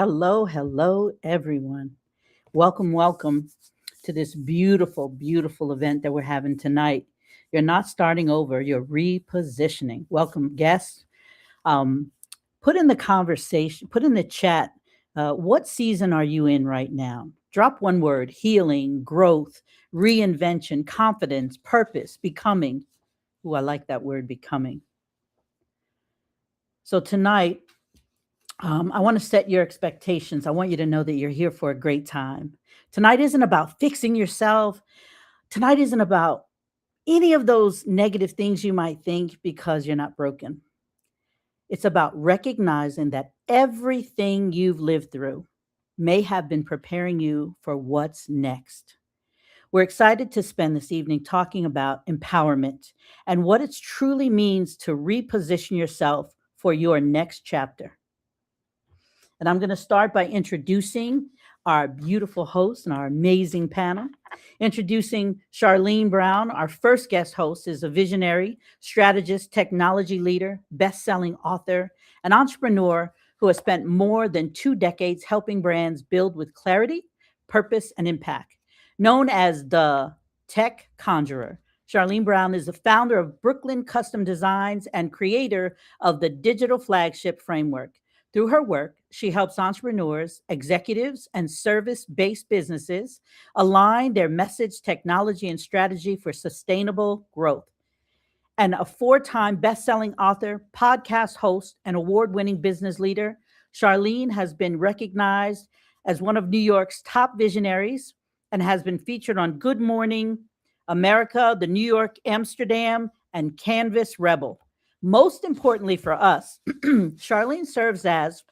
Hello, hello, everyone. Welcome, welcome to this beautiful, beautiful event that we're having tonight. You're not starting over, you're repositioning. Welcome, guests. Um, put in the conversation, put in the chat, what season are you in right now? Drop one word: healing, growth, reinvention, confidence, purpose, becoming. Ooh, I like that word, becoming. So tonight, I want to set your expectations. I want you to know that you're here for a great time. Tonight isn't about fixing yourself. Tonight isn't about any of those negative things you might think because you're not broken. It's about recognizing that everything you've lived through may have been preparing you for what's next. We're excited to spend this evening talking about empowerment and what it truly means to reposition yourself for your next chapter. And I'm going to start by introducing our beautiful host and our amazing panel. Introducing Charlene Brown, our first guest host, is a visionary, strategist, technology leader, best-selling author, and entrepreneur who has spent more than 2 decades helping brands build with clarity, purpose, and impact. Known as the Tech Conjurer, Charlene Brown is the founder of Brooklyn Custom Designs and creator of the Digital Flagship Framework. Through her work, she helps entrepreneurs, executives, and service based businesses align their message, technology, and strategy for sustainable growth. And a 4 time best selling author, podcast host, and award winning business leader, Charlene has been recognized as one of New York's top visionaries and has been featured on Good Morning America, the New York Amsterdam, and Canvas Rebel. Most importantly for us, Charlene serves as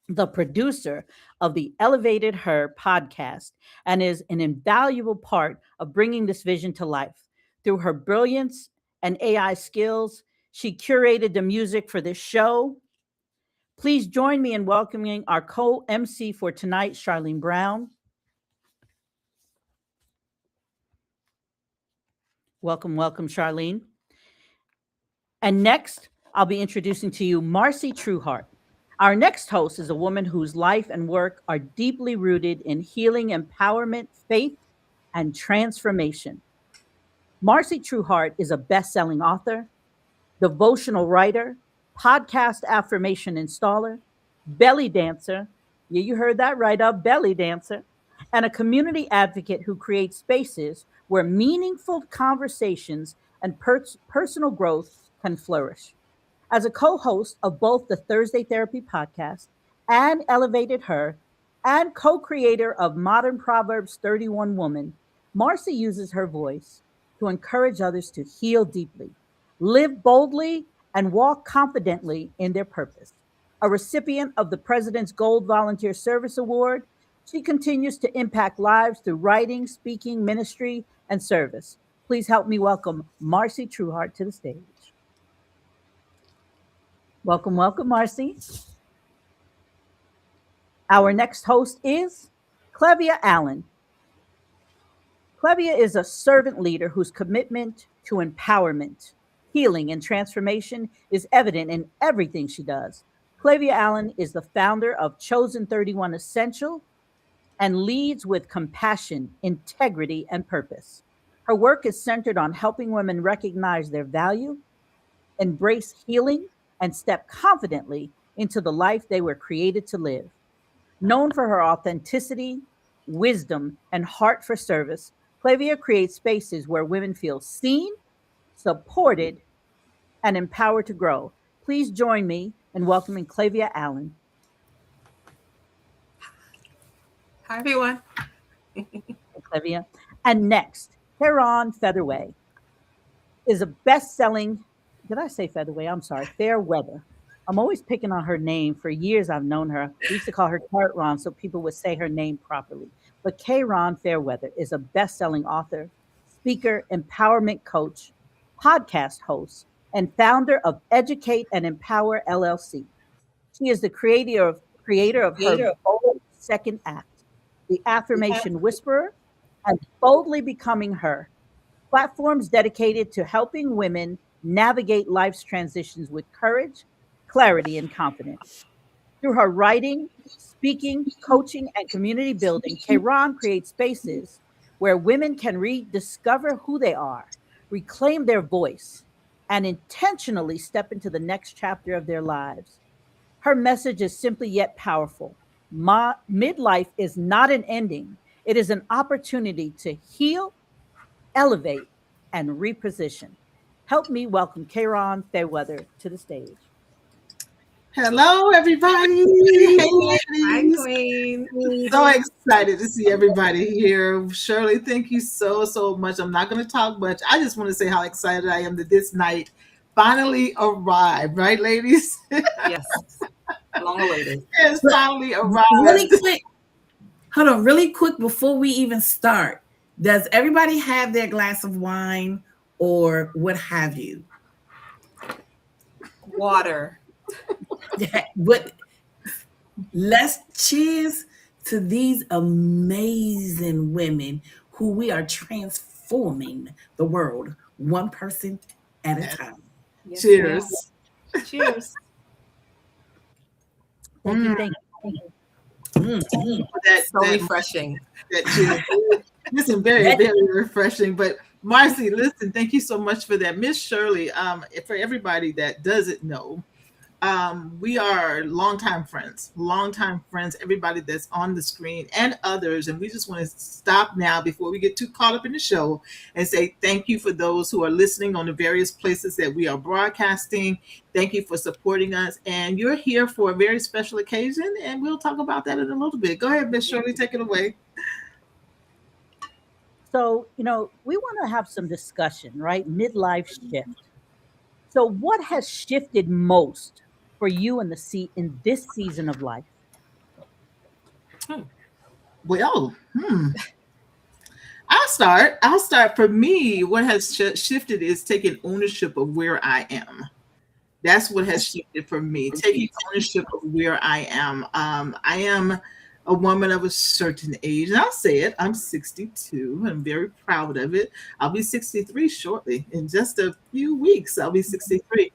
the producer of the Elevated Her podcast and is an invaluable part of bringing this vision to life. Through her brilliance and AI skills, she curated the music for this show. Please join me in welcoming our co MC for tonight, Charlene Brown. Welcome, welcome, Charlene. And next, I'll be introducing to you Marcy Trueheart. Our next host is a woman whose life and work are deeply rooted in healing, empowerment, faith, and transformation. Marcy Trueheart is a best selling author, devotional writer, podcast affirmation installer, belly dancer. Yeah, you heard that right, a belly dancer, and a community advocate who creates spaces where meaningful conversations and personal growth can flourish. As a co host of both the Thursday Therapy podcast and Elevated Her, and co creator of Modern Proverbs 31 Woman, Marcy uses her voice to encourage others to heal deeply, live boldly, and walk confidently in their purpose. A recipient of the President's Gold Volunteer Service Award, she continues to impact lives through writing, speaking, ministry, and service. Please help me welcome Marcy Trueheart to the stage. Welcome, welcome, Marcy. Our next host is Clevia Allen. Clevia is a servant leader whose commitment to empowerment, healing, and transformation is evident in everything she does. Clevia Allen is the founder of Chosen 31 Essential and leads with compassion, integrity, and purpose. Her work is centered on helping women recognize their value, embrace healing, and step confidently into the life they were created to live. Known for her authenticity, wisdom, and heart for service, Clavia creates spaces where women feel seen, supported, and empowered to grow. Please join me in welcoming Clavia Allen. Hi, everyone. Clavia. And next, Heron Featherway is a best-selling, did I say Featherway? I'm sorry, Fairweather. I'm always picking on her name. For years, I've known her. We used to call her Tart Ron so people would say her name properly. But K. Ron Fairweather is a best-selling author, speaker, empowerment coach, podcast host, and founder of Educate and Empower LLC. She is the creator of her bold second act, The Affirmation Whisperer, and Boldly Becoming Her, platforms dedicated to helping women navigate life's transitions with courage, clarity, and confidence. Through her writing, speaking, coaching, and community building, Kron creates spaces where women can rediscover who they are, reclaim their voice, and intentionally step into the next chapter of their lives. Her message is simply yet powerful. Midlife is not an ending, it is an opportunity to heal, elevate, and reposition. Help me welcome Kron Fairweather to the stage. Hello, everybody. Hey, Hi, ladies. Queen. So excited to see everybody here. Shirley, thank you so, so much. I'm not going to talk much. I just want to say how excited I am that this night finally arrived, right, ladies? Yes, long awaited. It's But finally really arrived. quick, hold on, really quick before we even start. Does everybody have their glass of wine or what have you? Water. What let's cheers to these amazing women who we are transforming the world one person at a time. Yes, ma'am. Cheers. Cheers. Thank you. Mm, Thank you. Mm, mm. that, So that, refreshing. that cheers. Listen, very, That- very refreshing. But Marcy, listen, thank you so much for that. Miss Shirley, for everybody that doesn't know, we are longtime friends, everybody that's on the screen and others. And we just want to stop now before we get too caught up in the show and say thank you for those who are listening on the various places that we are broadcasting. Thank you for supporting us. And you're here for a very special occasion, and we'll talk about that in a little bit. Go ahead, Miss Shirley, take it away. So, we want to have some discussion, right? Midlife shift. So, what has shifted most for you in this season of life? Hmm. Well, I'll start. For me, what has shifted is taking ownership of where I am. That's what has shifted for me, taking ownership of where I am. I am a woman of a certain age, and I'll say it. I'm 62. I'm very proud of it. I'll be 63 shortly. In just a few weeks, I'll be 63.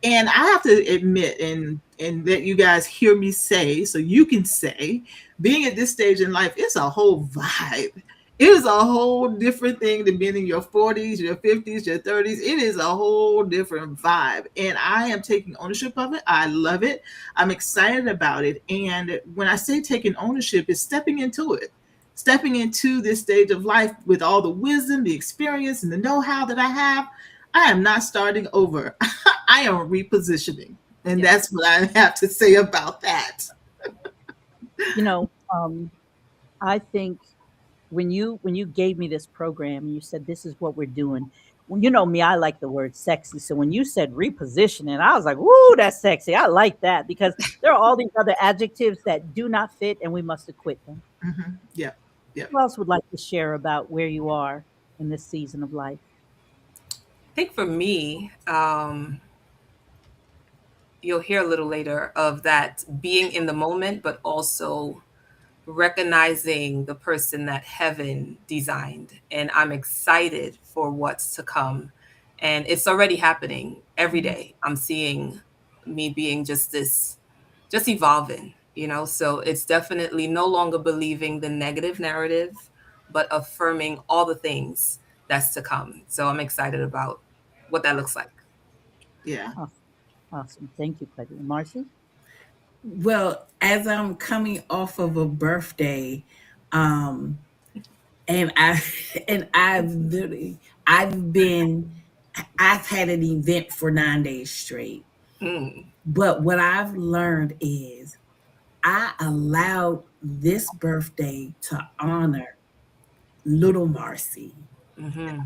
And I have to admit, and that you guys hear me say, so you can say, being at this stage in life, it's a whole vibe. It is a whole different thing than being in your 40s, your 50s, your 30s. It is a whole different vibe. And I am taking ownership of it. I love it. I'm excited about it. And when I say taking ownership, it's stepping into it. Stepping into this stage of life with all the wisdom, the experience, and the know how that I have. I am not starting over. I am repositioning. And Yes. that's what I have to say about that. You know, I think when you gave me this program and you said this is what we're doing, well, you know me, I like the word sexy. So when you said repositioning, I was like, "Woo, that's sexy." I like that because there are all these other adjectives that do not fit, and we must acquit them. Yep. Yep. Who else would like to share about where you are in this season of life? I think for me, you'll hear a little later of that being in the moment, but also recognizing the person that heaven designed. And I'm excited for what's to come. And it's already happening every Mhm. day. I'm seeing me being just this, just evolving, So it's definitely no longer believing the negative narrative, but affirming all the things that's to come. So I'm excited about what that looks like. Yeah. Awesome. Awesome. Thank you, Cuddy. Marcy? Well, as I'm coming off of a birthday, um, and I and I've had an event for 9 days straight. Mm, But what I've learned is I allowed this birthday to honor little Marcy, hmm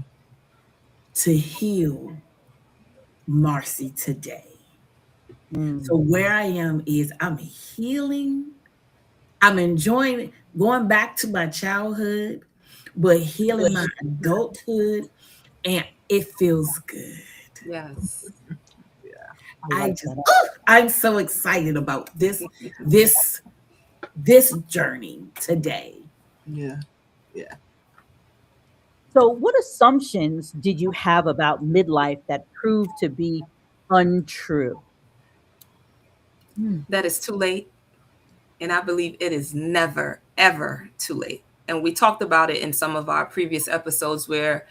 to heal Marcy today. So Mm. where I am is I'm healing. I'm enjoying going back to my childhood, but healing my adulthood, and it feels good. Yes. I I like just that. I'm so excited about this this journey today. Yeah. Yeah. So, what assumptions did you have about midlife that proved to be untrue? Hmm. That is too late. And I believe it is never, ever too late. And we talked about it in some of our previous episodes where,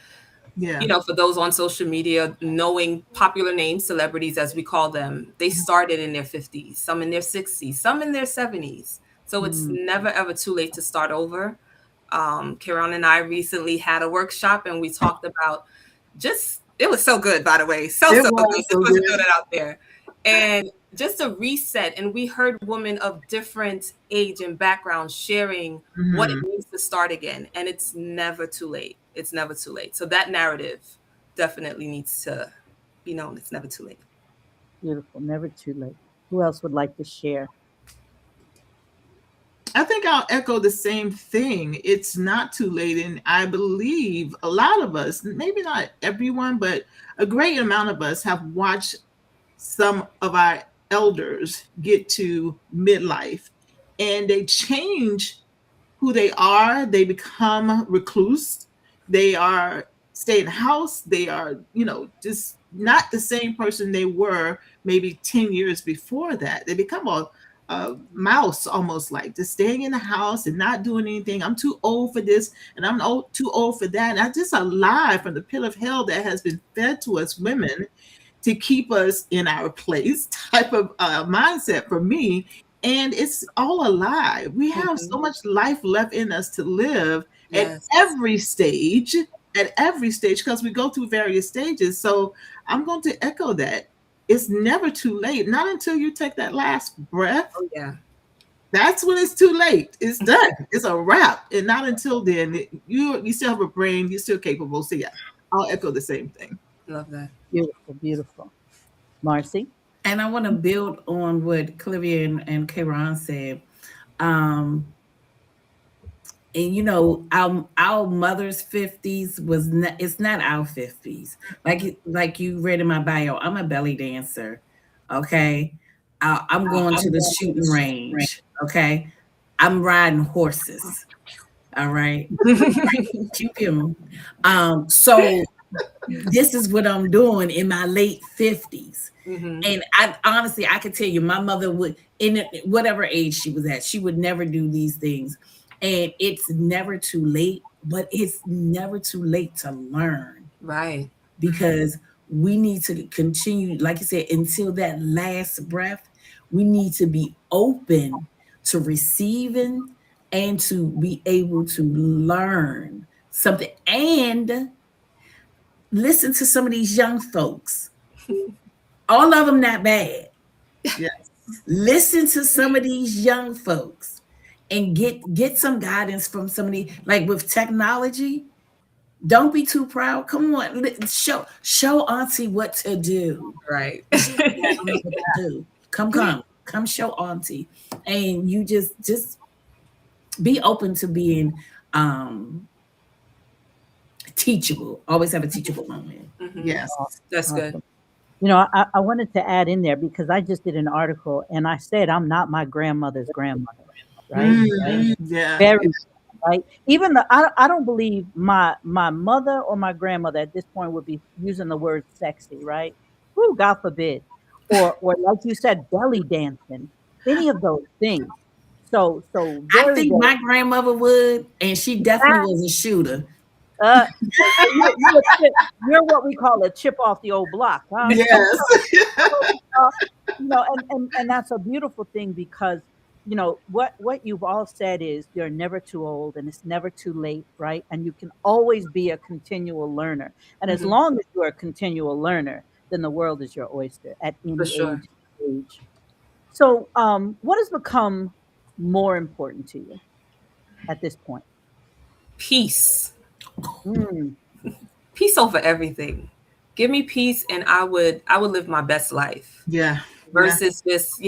Yeah. for those on social media, knowing popular names, celebrities as we call them, they started in their 50s, some in their 60s, some in their 70s. So it's Mm. never, ever too late to start over. Karen and I recently had a workshop and we talked about it was so good, by the way. So, It so good. was Just so want to good. throw that out there. And just a reset. And we heard women of different age and background sharing what it Mhm. means to start again. And it's never too late. It's never too late. So that narrative definitely needs to be known. It's never too late. Beautiful. Never too late. Who else would like to share? I think I'll echo the same thing. It's not too late. And I believe a lot of us, maybe not everyone, but a great amount of us have watched some of our elders get to midlife and they change who they are. They become recluse. They are stay in the house. They are, just not the same person they were maybe 10 years before that. They become a mouse almost, like just staying in the house and not doing anything. I'm too old for this and too old for that. And I just a lie from the pit of hell that has been fed to us women to keep us in our place type of mindset for me. And it's all a lie. We have Mhm. so much life left in us to live at Yes. every stage, because we go through various stages. So I'm going to echo that. It's never too late. Not until you take that last breath. Oh, yeah. That's when it's too late. It's done. It's a wrap. And not until then, you still have a brain. You're still capable. So yeah, I'll echo the same thing. Love that. Beautiful, beautiful. Marcy? And I want to build on what Clivia and Kayron said. Um, and our mother's 50s was not, it's not our 50s. Like you read in my bio, I'm a belly dancer. Okay. I'm going to the shooting range. Okay. I'm riding horses. All right. Pew, pew. So this is what I'm doing in my late 50s. Mhm. And I honestly, I could tell you, my mother would, in whatever age she was at, she would never do these things. And it's never too late, but it's never too late to learn, Right. because we need to continue, like you said, until that last breath. We need to be open to receiving and to be able to learn something and listen to some of these young folks. All of them not bad. Yes. Listen to some of these young folks and get some guidance from somebody, like with technology. Don't be too proud. Come on, show auntie what to do. Right. She don't know what to do. Come show auntie. And you just be open to being teachable. Always have a teachable moment. Mhm. Yes. That's good. Awesome. I wanted to add in there because I just did an article and I said I'm not my grandmother's grandmother, right? Yeah. Very right. Even I don't believe my mother or my grandmother at this point would be using the word sexy, right? Who, God forbid, or like you said, belly dancing, any of those things. So I very think very. my grandmother would, and she definitely was a shooter. So you're what we call a chip off the old block, huh? Yes. Uh, and that's a beautiful thing because what you've all said is you're never too old and it's never too late, right? And you can always be a continual learner. And as Mhm. long as you're a continual learner, then the world is your oyster at For any sure. age. So, what has become more important to you at this point? Peace. Mm, Peace over everything. Give me peace and I would live my best life Yeah. Yeah. versus just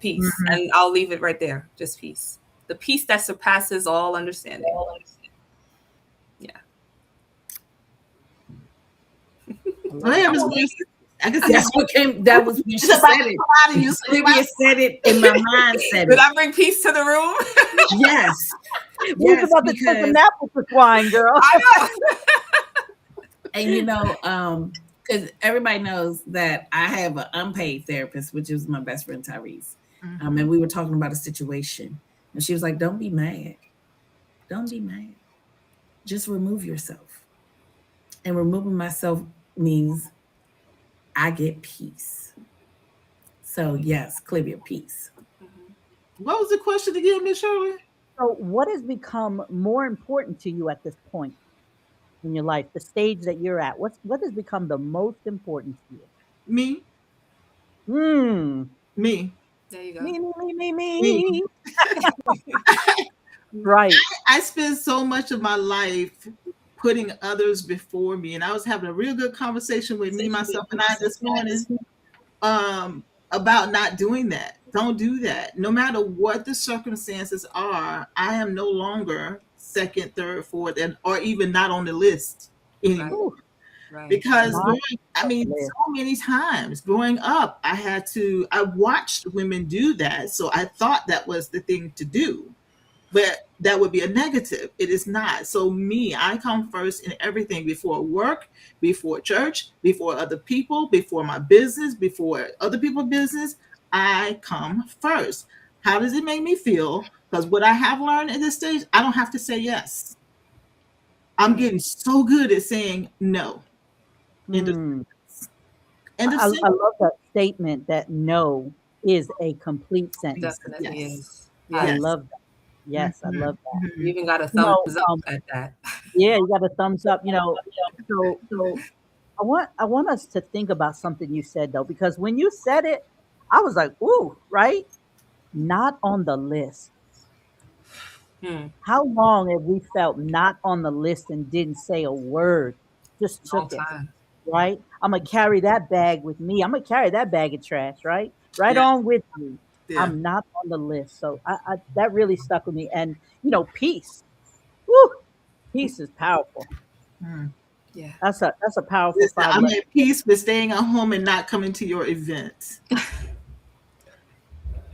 peace. Mhm. And I'll leave it right there. Just peace. The peace that surpasses all understanding. Yeah. I Oh, love yeah, it. Miss Wilson. I can see That's what came. That was when she it's about said to it. come out of you. Olivia said it, and my mind said Did it. I bring peace to the room? Yes, We was yes, about to take a because nap with the swine, girl. I know. and because everybody knows that I have an unpaid therapist, which is my best friend Tyrese. Mhm. And we were talking about a situation, and she was like, "Don't be mad. Don't be mad. Just remove yourself." And removing myself means I get peace. So yes, clear your peace. Mhm. What was the question again, Miss Shirley? So, what has become more important to you at this point in your life, the stage that you're at? What has become the most important to you? Me, Hmm. me, There you go. Me, me, me, me, me. me. Right. I spend so much of my life putting others before me, and I was having a real good conversation with me, myself, and I this morning about not doing that. Don't do that. No matter what the circumstances are, I am no longer second, third, fourth, and or even not on the list Right. anymore. Ooh, Right. Because not I on mean, the so list. many times growing up, I watched women do that. So I thought that was the thing to do, but that would be a negative. It is not. So me, I come first in everything, before work, before church, before other people, before my business, before other people's business. I come first. How does it make me feel? Because what I have learned at this stage, I don't have to say yes. I'm Mm. getting so good at saying no. End of Hmm. end of I sentence. love that statement that no is a complete sentence. Definitely Yes. is. I Yeah. Yes. love that. Yes, I Mhm. love that. You Mhm. even got a You thumbs know, up at that. yeah, you got a thumbs up. So I want us to think about something you said though, because when you said it, I was like, ooh, right? Not on the list. Hmm. How long have we felt not on the list and didn't say a word? Just Long took it, time. right? I'm gonna carry that bag with me. I'm gonna carry that bag of trash, right? Right Yeah. on with me. Yeah. I'm not on the list. So I that really stuck with me. And peace. Woo, peace is powerful. Mm. Yeah. That's a powerful Listen, five I'm letter. at peace with staying at home and not coming to your events.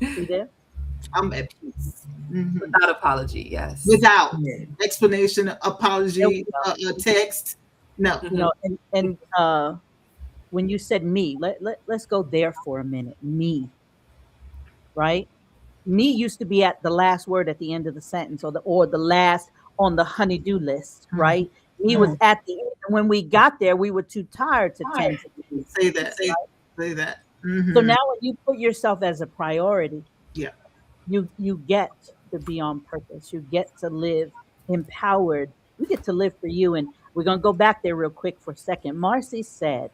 See there? I'm at peace. Mhm. Without apology. Yes. Without Yeah. explanation, There we apology, go. a text. No. Hmm. And when you said me, let's go there for a minute. Me, right? Me used to be at the last word at the end of the sentence, or the last on the honeydew list, Mhm. right? Me was Mhm. Mm. at the end. And when we got there, we were too tired to tend to the me. Say that. Say that. So Hmm. now when you put yourself as a priority, Yeah. you get to be on purpose. You get to live empowered. You get to live for you. And we're gonna go back there real quick for a second. Marcy said,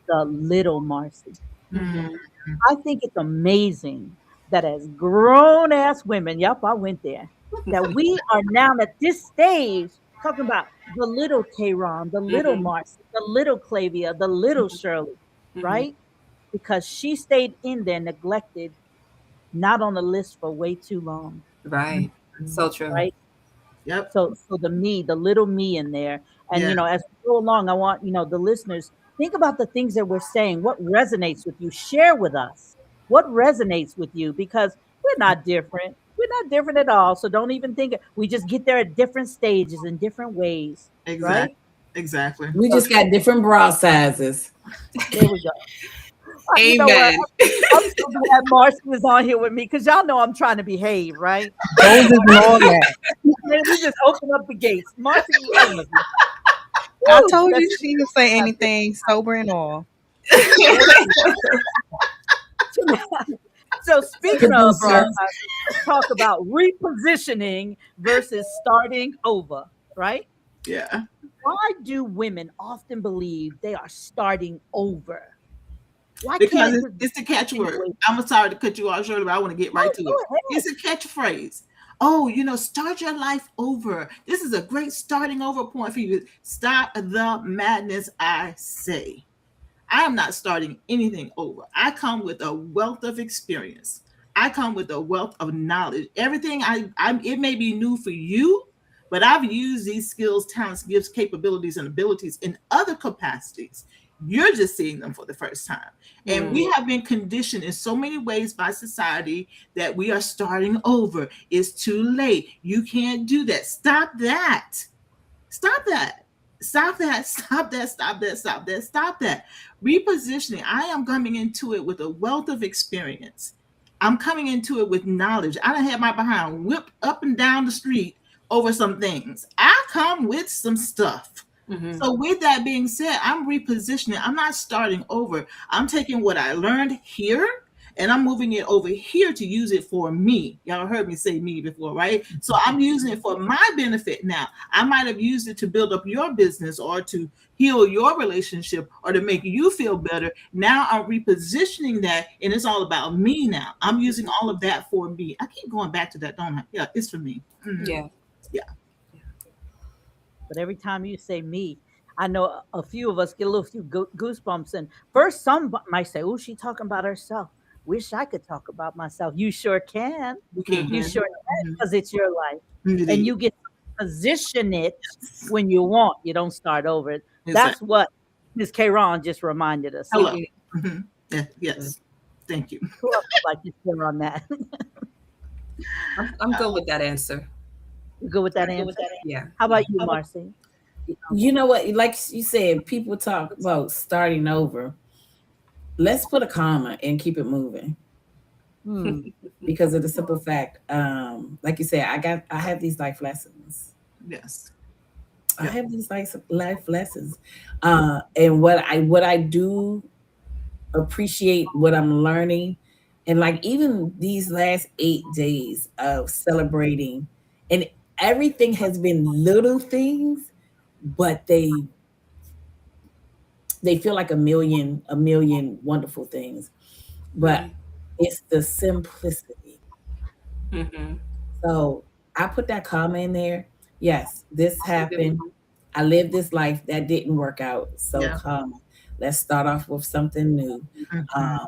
the little Marcy. Mm. Hmm. I think it's amazing that as grown ass women, yep, I went there, that we are now at this stage talking about the little Tehran, the little Hmm. Marcy, the little Clavia, the little Shirley, Hmm. right? Because she stayed in there, neglected, not on the list for way too long, Right. Mhm. So true. right? Yep. So the me, the little me in there. And Yeah. as we go along, I want, the listeners, think about the things that we're saying. What resonates with you? Share with us. What resonates with you? Because we're not different. We're not different at all. So don't even think it. We just get there at different stages in different ways. Right? Exactly. Exactly. We So just got different bra sizes. there we go. You know what? Amen. I'm so glad Marcy was on here with me because y'all know I'm trying to behave, right? Moses and all that. Man, we just open up the gates. Marcy, I love you. I Woo, told let's you she didn't say have this. anything sober and all. There we go. So speaking of, Producer. let's talk about repositioning versus starting over, right? Yeah. Why do women often believe they are starting over? Why can't Because it it's, just be it's the catchword. continuation? I'm sorry to cut you off, Shirley, but I want to get No, right to go it. ahead. It's a catchphrase. Oh, start your life over. This is a great starting over point for you. Stop the madness, I say. I am not starting anything over. I come with a wealth of experience. I come with a wealth of knowledge. Everything it may be new for you, but I've used these skills, talents, gifts, capabilities, and abilities in other capacities. You're just seeing them for the first time. And Mm. we have been conditioned in so many ways by society that we are starting over. It's too late. You can't do that. Stop that. Stop that. Stop that, stop that, stop that, stop that, stop that. Repositioning. I am coming into it with a wealth of experience. I'm coming into it with knowledge. I done had my behind whipped up and down the street over some things. I come with some stuff. Mm-hmm. So with that being said, I'm repositioning. I'm not starting over. I'm taking what I learned here and I'm moving it over here to use it for me. Y'all heard me say me before, right? So I'm using it for my benefit now. I might have used it to build up your business or to heal your relationship or to make you feel better. Now I'm repositioning that and it's all about me now. I'm using all of that for me. I keep going back to that, don't I? Yeah, it's for me. Mhm. Yeah. Yeah. But every time you say me, I know a few of us get a little few goosebumps. And first, some might say, "Oh, she talking about herself." Wish I could talk about myself. You sure can. You can. You sure can, Mhm. because it's your life, and Indeed. you get to position it when you want. You don't start over it. That's Exactly. what Ms. Kron just reminded us. Hello. Mhm. Mhm. Yeah, yes. Thank you. Who else would like to share on that? I'm good with that answer. You good with that answer? Yeah. How about you, Marcy? You know what? Like you said, people talk about starting over. Let's put a comma and keep it moving. Hmm. Because of the simple fact, like you said, I have these life lessons. Yes. I have these life lessons. And what I do appreciate what I'm learning. And like even these last 8 days of celebrating, and everything has been little things, but they feel like a million wonderful things. But it's the simplicity. Mm-hmm. So I put that comma in there. Yes, this Keep it happened. moving. I lived this life that didn't work out. So Yeah. comma. Let's start off with something new. Mhm. Uh,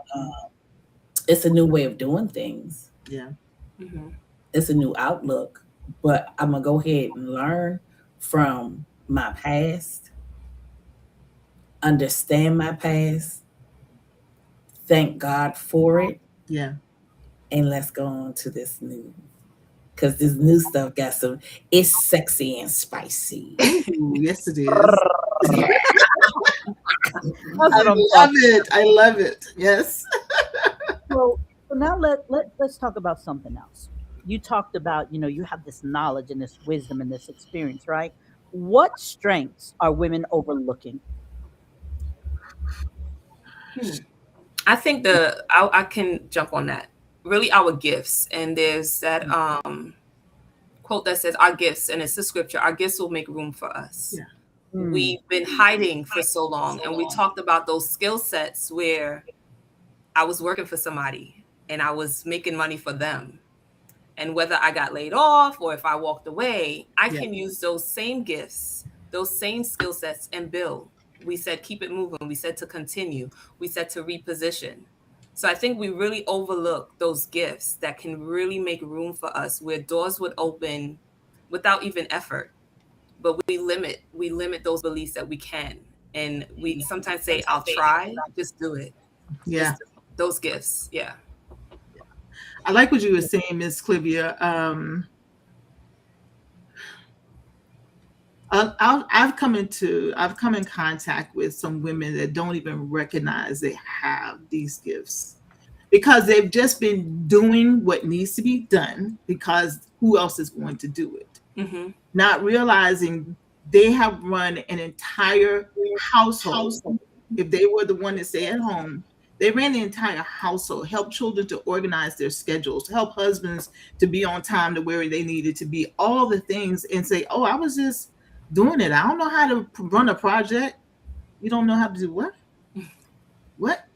it's a new way of doing things. Yeah. Mm-hmm. It's a new outlook. But I'm gonna go ahead and learn from my past, understand my past, thank God for it, Yeah. and let's go on to this new. Because this new stuff got some, it's sexy and spicy. Ooh, yes, it is. That's I what I'm love talking. it. I love it. Yes. So now let's talk about something else. You talked about, you have this knowledge and this wisdom and this experience, right? What strengths are women overlooking? I think I can jump on that. Really, our gifts, and there's that quote that says, "Our gifts," and it's the scripture. Our gifts will make room for us. Yeah. Hmm. We've been hiding for so long, and we talked about those skill sets where I was working for somebody and I was making money for them. And whether I got laid off or if I walked away, I Yeah. can use those same gifts, those same skill sets and build. We said keep it moving. We said to continue. We said to reposition. So I think we really overlook those gifts that can really make room for us where doors would open without even effort. But we limit those beliefs that we can. And we sometimes say, I'll try, just do it. Yeah. Just those gifts. Yeah. I like what you were saying, Miss Clivia. I've come in contact with some women that don't even recognize they have these gifts because they've just been doing what needs to be done because who else is going to do it? Mm-hmm. Not realizing they have run an entire household. If they were the one to stay at home, they ran the entire household, helped children to organize their schedules, help husbands to be on time to where they needed to be, all the things, and say, oh, I was just doing it. I don't know how to run a project. You don't know how to do what? What?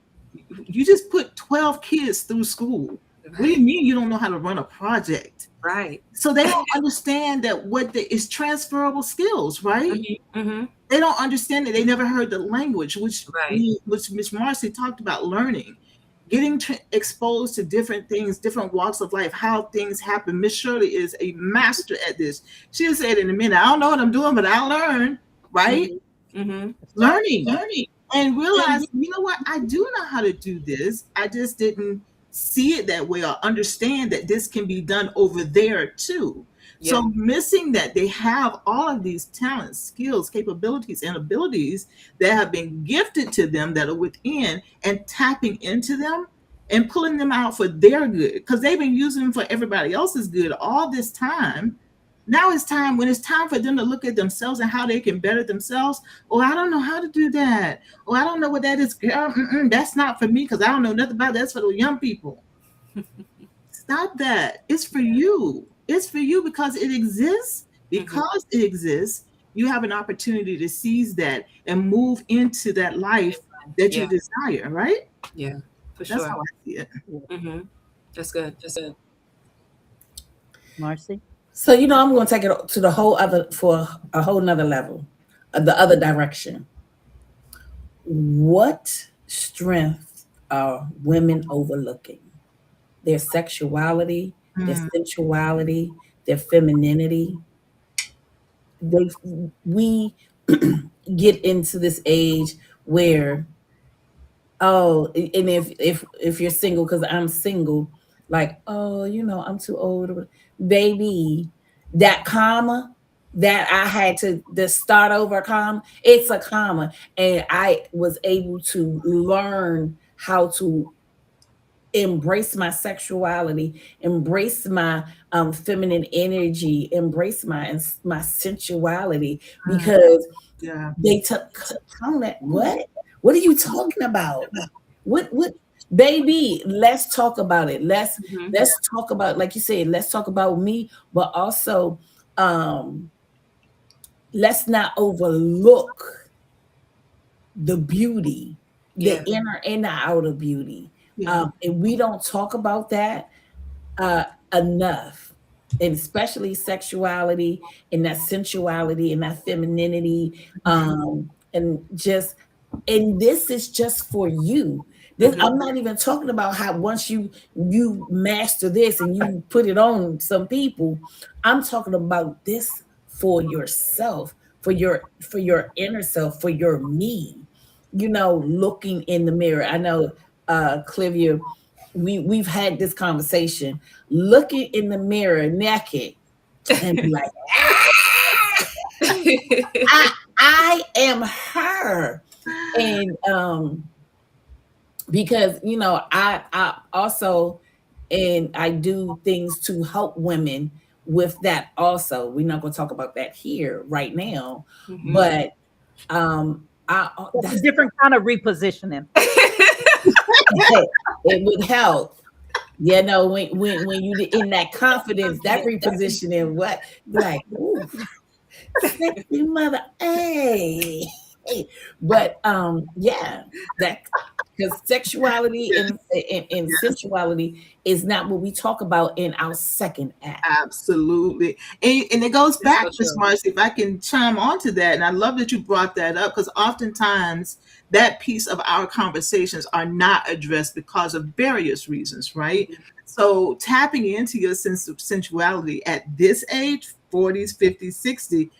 You just put 12 kids through school. What do you mean you don't know how to run a project? Right. So they don't understand that is transferable skills, right? Mm-hmm. They don't understand it. They never heard the language, which Right. Miss Marcy talked about learning, getting exposed to different things, different walks of life, how things happen. Miss Shirley is a master at this. She'll say it in a minute. I don't know what I'm doing, but I'll learn, right? Mm-hmm. Learning, and realize, you know what? I do know how to do this. I just didn't see it that way or understand that this can be done over there too. Yeah. So missing that, they have all of these talents, skills, capabilities, and abilities that have been gifted to them that are within, and tapping into them and pulling them out for their good, because they've been using them for everybody else's good all this time. Now it's time, when it's time for them to look at themselves and how they can better themselves. Oh, I don't know how to do that. Oh, I don't know what that is. Girl, that's not for me because I don't know nothing about that. That's for the young people. Stop that. It's for you. It's for you because it exists. Hmm. Because it exists, you have an opportunity to seize that and move into that life that you Yeah. desire, right? Yeah. For That's sure. how I see it. Hmm. That's good. Marcy? So I'm going to take it to the whole other for a whole nother level, the other direction. What strength are women overlooking? Their sexuality, their Mm, sensuality, their femininity. They we get into this age where, oh, and if you're single, because I'm single, like, oh, I'm too old, baby. That comma that I had to start over a comma, it's a comma, and I was able to learn how to embrace my sexuality, embrace my feminine energy, embrace my sensuality, mm, because yeah. they took count at what are you talking about? What baby, let's talk about it. let's Hmm. let's talk about, like you said, let's talk about me, but also um let's not overlook the beauty, the Yeah. inner and the outer beauty. Yeah. And we don't talk about that uh, enough, and especially sexuality and that sensuality and that femininity, and this is just for you. This, Hmm. I'm not even talking about how once you master this and you put it on some people. I'm talking about this for yourself, for your inner self, for your me. Looking in the mirror. I know, Clivia, we've had this conversation. Looking in the mirror naked and be like, I I am her. And because I also, and I do things to help women with that also. We're not going to talk about that here right now, Hmm. but I That's a that's different kind of repositioning. it would help. When you in that confidence, that repositioning, what be like, ooh, sexy mother, hey, hey. But yeah, that, because sexuality Yes. and Yes. sensuality is not what we talk about in our second act. Absolutely. And it goes It's back, so Miss true. Marcy, if I can chime onto that. And I love that you brought that up because oftentimes that piece of our conversations are not addressed because of various reasons, right? So tapping into your sense of sensuality at this age, 40s, 50s, 60,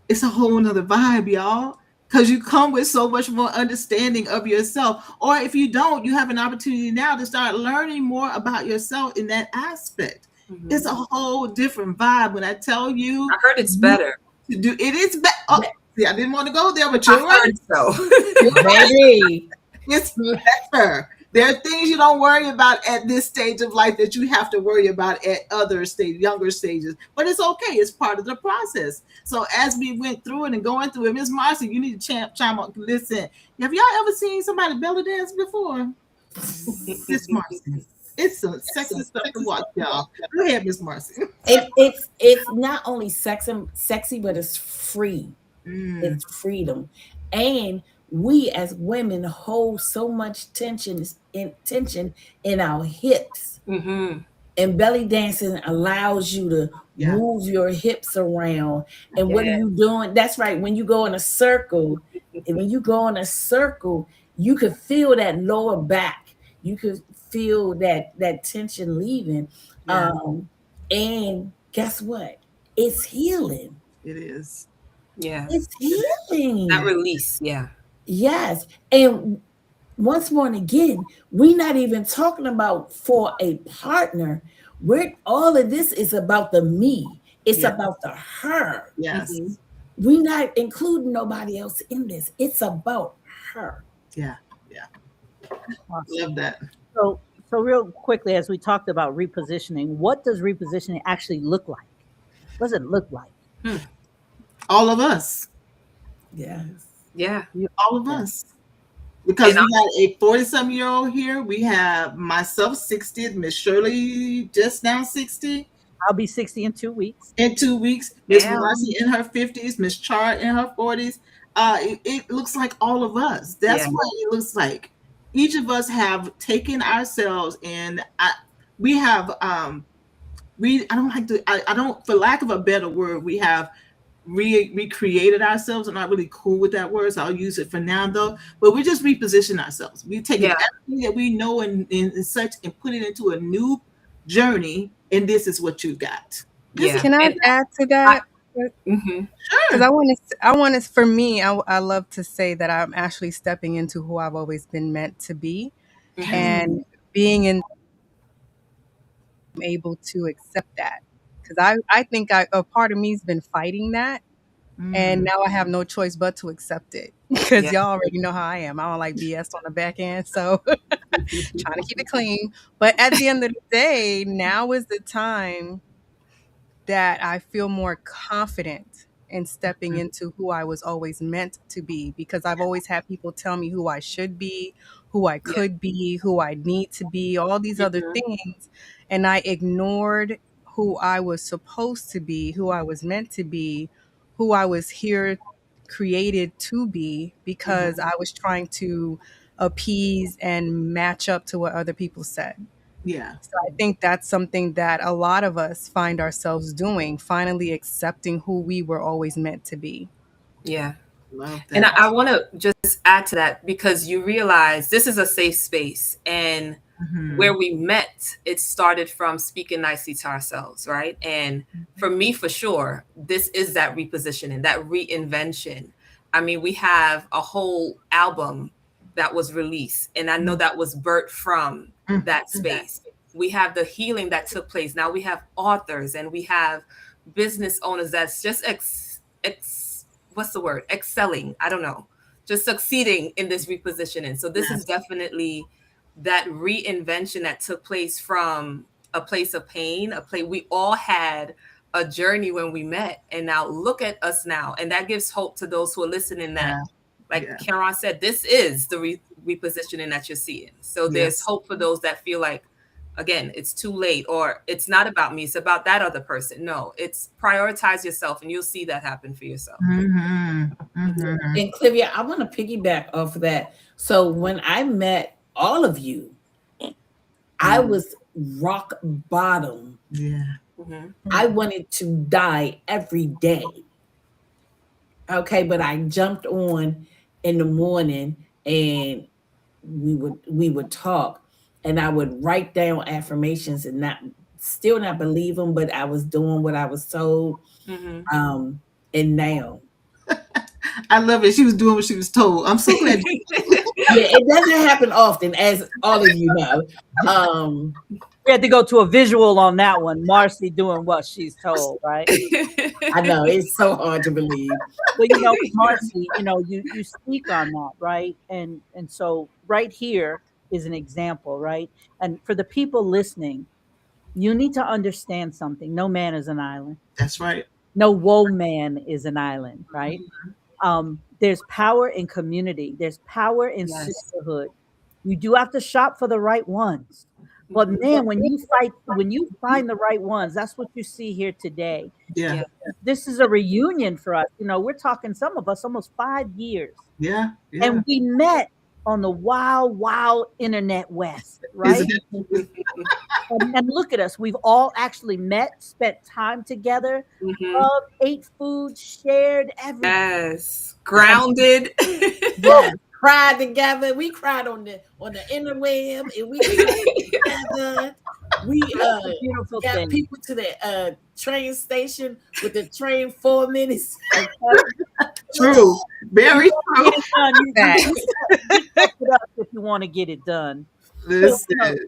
it's a whole nother vibe, y'all. Because you come with so much more understanding of yourself. Or if you don't, you have an opportunity now to start learning more about yourself in that aspect. It's Hmm. a whole different vibe. When I tell I you, heard it's you better. to do it is better. Oh, Ba- see, I didn't want to go there, but I you're right. heard so. You're right. Baby. It's better. There are things you don't worry about at this stage of life that you have to worry about at other stage, younger stages. But it's okay. It's part of the process. So as we went through it and going through it, Miss Marcy, you need to chime up. Listen, have y'all ever seen somebody belly dance before? Miss Marcy. It's some sexy stuff to watch, y'all. Go ahead, Miss Marcy. It's not only sexy, but it's free. Mm, It's freedom. And we as women hold so much tension in our hips. Hmm. And belly dancing allows you to yeah, move your hips around. And what are Yeah. you doing? That's right. When you go in a circle, and when you go in a circle, you could feel that lower back. You could feel that tension leaving. yeah, Um, and guess what? It's healing. it is. Yeah. It's That healing. release. Yeah. Yes. And once more and again, we're not even talking about for a partner. We're all of this is about the me. It's Yeah. about the her. Yes. Mhm. We're not including nobody else in this. It's about her. Yeah. Yeah. Awesome. Love that. So real quickly, as we talked about repositioning, what does repositioning actually look like? What does it look like? Hmm. All of us. Yes. Yeah. All of Okay. us. Because And we got a 40-some-year-old here. We have myself 60, Miss Shirley just now 60 I'll be 60 in 2 weeks. in 2 weeks. Miss damn. Marcy in her 50s, Miss Char in her 40s. It looks like all of us. That's Yeah. what it looks like. Each of us have taken ourselves and we have I don't like to I don't, for lack of a better word, we have recreated ourselves. I'm not really cool with that word, so I'll use it for now though. But we just reposition ourselves. We've taken Yeah. everything that we know and such and put it into a new journey, and this is what you got. This is Yeah. Can I And add to I, that? mhm. Because sure. I want to, for me, I love to say that I'm actually stepping into who I've always been meant to be, Yes. Mhm. and being in able to accept that. Because I think a part of me's been fighting that, and Mm. now I have no choice but to accept it. Because Yeah. y'all already know how I am. I don't like BS on the back end, so trying to keep it clean. But at the end of the day, now is the time that I feel more confident in stepping into who I was always meant to be, because I've always had people tell me who I should be, who I Yeah. could be, who I need to be, all these other Mhm. things. And I ignored who I was supposed to be, who I was meant to be, who I was here created to be, because Mhm. I was trying to appease and match up to what other people said. Yeah. So I think that's something that a lot of us find ourselves doing, finally accepting who we were always meant to be. Yeah. Love And that. I want to just add to that because you realize this is a safe space. And Mhm. where we met, it started from speaking nicely to ourselves, right? And for me, for sure, this is that repositioning, that reinvention. I mean, we have a whole album that was released, and I know that was birthed from Mm. that space. We have the healing that took place. Now we have authors and we have business owners that's just what's the word? Excelling. I don't know. Just succeeding in this repositioning. So this is Yes. definitely that reinvention that took place from a place of pain, a place we all had a journey when we met, and now look at us now, and that gives hope to those who are listening. That, Yeah. like Yeah. Karen said, this is the repositioning that you're seeing. So there's Yes. hope for those that feel like, again, it's too late, or it's not about me, it's about that other person. No, it's prioritize yourself, and you'll see that happen for yourself. Mhm. Mhm. And Clivia, I want to piggyback off of that. So when I met all of you, I was rock bottom. Yeah. Mhm. I wanted to die every day. Okay, but I jumped on in the morning and we would talk, and I would write down affirmations and not still not believe them, but I was doing what I was told. Mhm. Um, and now, I love it. She was doing what she was told. I'm so glad. yeah, it doesn't happen often, as all of you know. Um, We had to go to a visual on that one. Marcy doing what she's told, right? I know it's so hard to believe. But Marcy, you speak on that, right? And so right here is an example, right? And for the people listening, you need to understand something. No man is an island. That's right. No woman is an island, right? There's power in community. There's power in Yes. sisterhood. You do have to shop for the right ones. But Mhm. man, when you find the right ones, that's what you see here today. Yeah. Yeah. This is a reunion for us. We're talking some of us almost 5 years. Yeah. Yeah. And we met on the wild, wild internet west, right? Isn't it? And look at us. We've all actually met, spent time together, Mhm. loved, ate food, shared everything. Yes. Grounded. Yeah, cried together. We cried on the interweb, and we cried together. We That's a beautiful got thing. people to the train station with the train 4 minutes. Okay? True. Very true. Get it done. Facts. You step it up if you want to get it done. So, Listen.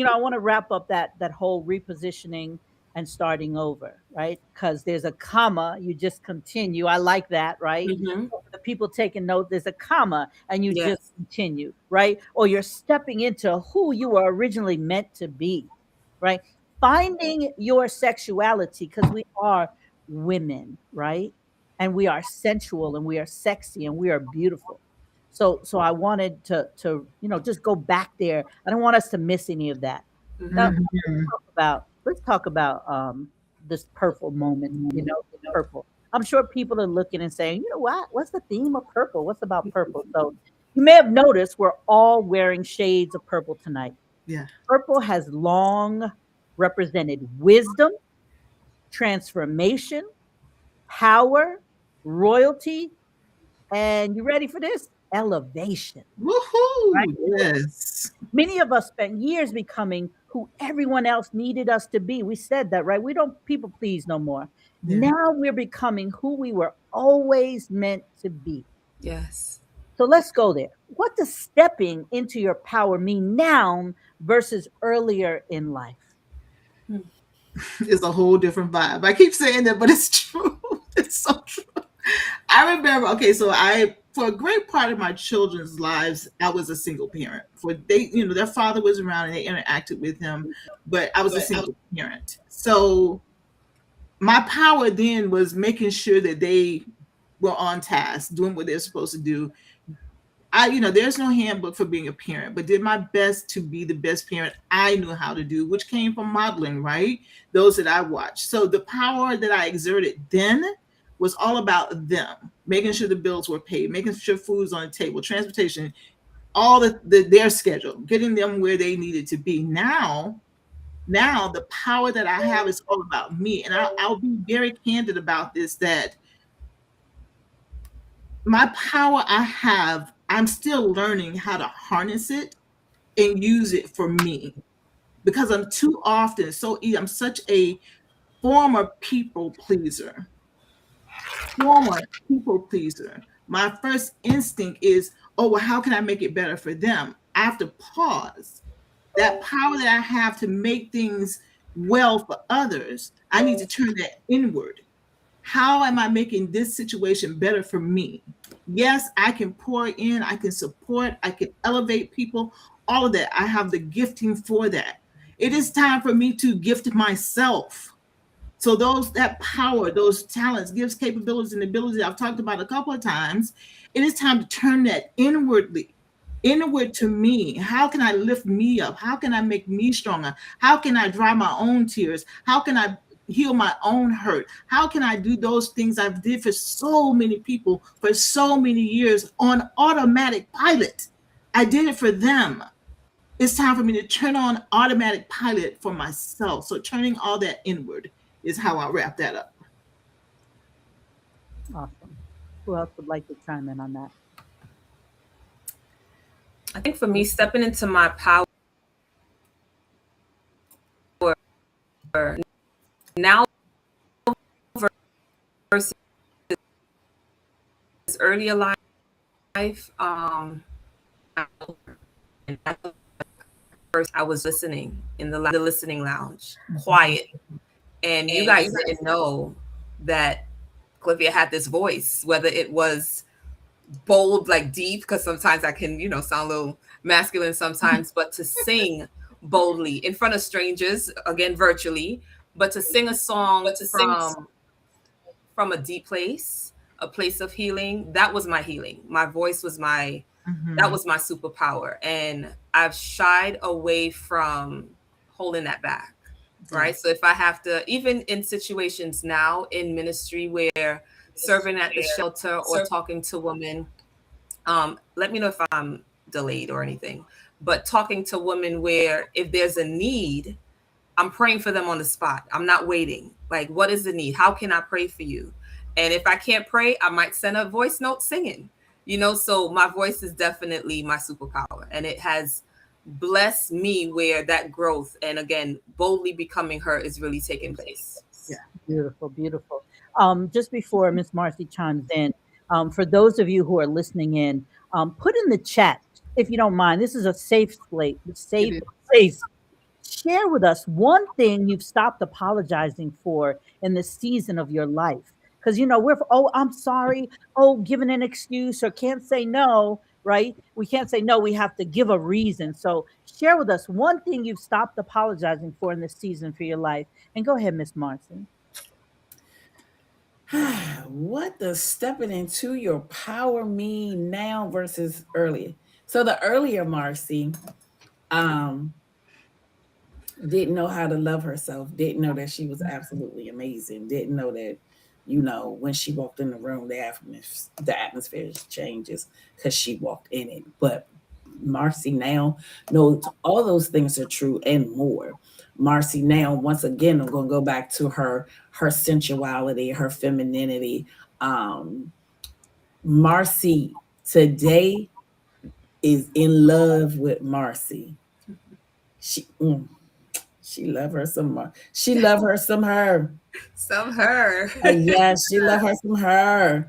I want to wrap up that whole repositioning. and starting over, right? Because there's a comma, you just continue. I like that, right? Mm-hmm. So for the people taking note, there's a comma and you just Yes. continue, right? Or you're stepping into who you were originally meant to be, right? Finding your sexuality, because we are women, right? And we are sensual and we are sexy and we are beautiful. So I wanted to just go back there. I don't want us to miss any of that. Now, Mm-hmm. Mhm. let's talk about this purple moment, purple. I'm sure people are looking and saying, you know what? What's the theme of purple? What's about purple? So you may have noticed we're all wearing shades of purple tonight. Yeah. Purple has long represented wisdom, transformation, power, royalty, and you ready for this? Elevation, right? Woohoo! Yes. Many of us spent years becoming who everyone else needed us to be. We said that, right? We don't people please no more. Yeah. Now we're becoming who we were always meant to be. Yes. So let's go there. What does stepping into your power mean now versus earlier in life? It's a whole different vibe. I keep saying that, but it's true. It's so true. I remember, okay, so for a great part of my children's lives, I was a single parent. For their father was around and they interacted with him, but I was a single parent. So my power then was making sure that they were on task, doing what they're supposed to do. There's no handbook for being a parent, but did my best to be the best parent I knew how to do, which came from modeling, right? Those that I watched. So the power that I exerted then was all about them, making sure the bills were paid, making sure food's on the table, transportation, all their schedule, getting them where they needed to be. Now the power that I have is all about me. And I'll be very candid about this, that my power I have, I'm still learning how to harness it and use it for me, because I'm too often I'm such a former people pleaser. Former people pleaser. My first instinct is, oh, well, how can I make it better for them? I have to pause. That power that I have to make things well for others, I need to turn that inward. How am I making this situation better for me? Yes, I can pour in, I can support, I can elevate people, all of that. I have the gifting for that. It is time for me to gift myself. So that power, those talents, gifts, capabilities, and abilities I've talked about a couple of times, it is time to turn that inward to me. How can I lift me up? How can I make me stronger? How can I dry my own tears? How can I heal my own hurt? How can I do those things I've did for so many people for so many years on automatic pilot? I did it for them. It's time for me to turn on automatic pilot for myself. So turning all that inward is how I wrap that up. Awesome. Who else would like to chime in on that? I think for me, stepping into my power now versus earlier life, first I was listening in the listening lounge, quiet, and you guys didn't know that Clivia had this voice, whether it was bold, like deep, because sometimes I can, sound a little masculine sometimes, but to sing boldly in front of strangers, again, virtually, but to sing a song from a deep place, a place of healing, that was my healing. My voice was that was my superpower. And I've shied away from holding that back. Right. So if I have to, even in situations now in ministry where serving at the shelter or talking to women, let me know if I'm delayed or anything, but talking to women where if there's a need, I'm praying for them on the spot. I'm not waiting. Like, what is the need? How can I pray for you? And if I can't pray, I might send a voice note singing, so my voice is definitely my superpower. And it has blessed me where that growth and again, boldly becoming her is really taking place. Yeah. Beautiful, beautiful. Just before Miss Marcy chimes in, for those of you who are listening in, put in the chat if you don't mind. This is a safe place, safe place Share with us one thing you've stopped apologizing for in the season of your life. Because, we're, oh, I'm sorry. Oh, giving an excuse or can't say no, right? We can't say no. We have to give a reason. So share with us one thing you've stopped apologizing for in this season for your life. And go ahead, Miss Marcy. What does stepping into your power mean now versus earlier? So the earlier Marcy, um, didn't know how to love herself, didn't know that she was absolutely amazing, didn't know that, when she walked in the room, the atmosphere changes because she walked in it. But Marcy now knows all those things are true and more. Marcy now, once again, I'm going to go back to her sensuality, her femininity. Um, Marcy today is in love with Marcy. She she love her some more. She love her some her. Some her. Yes, she love her some her.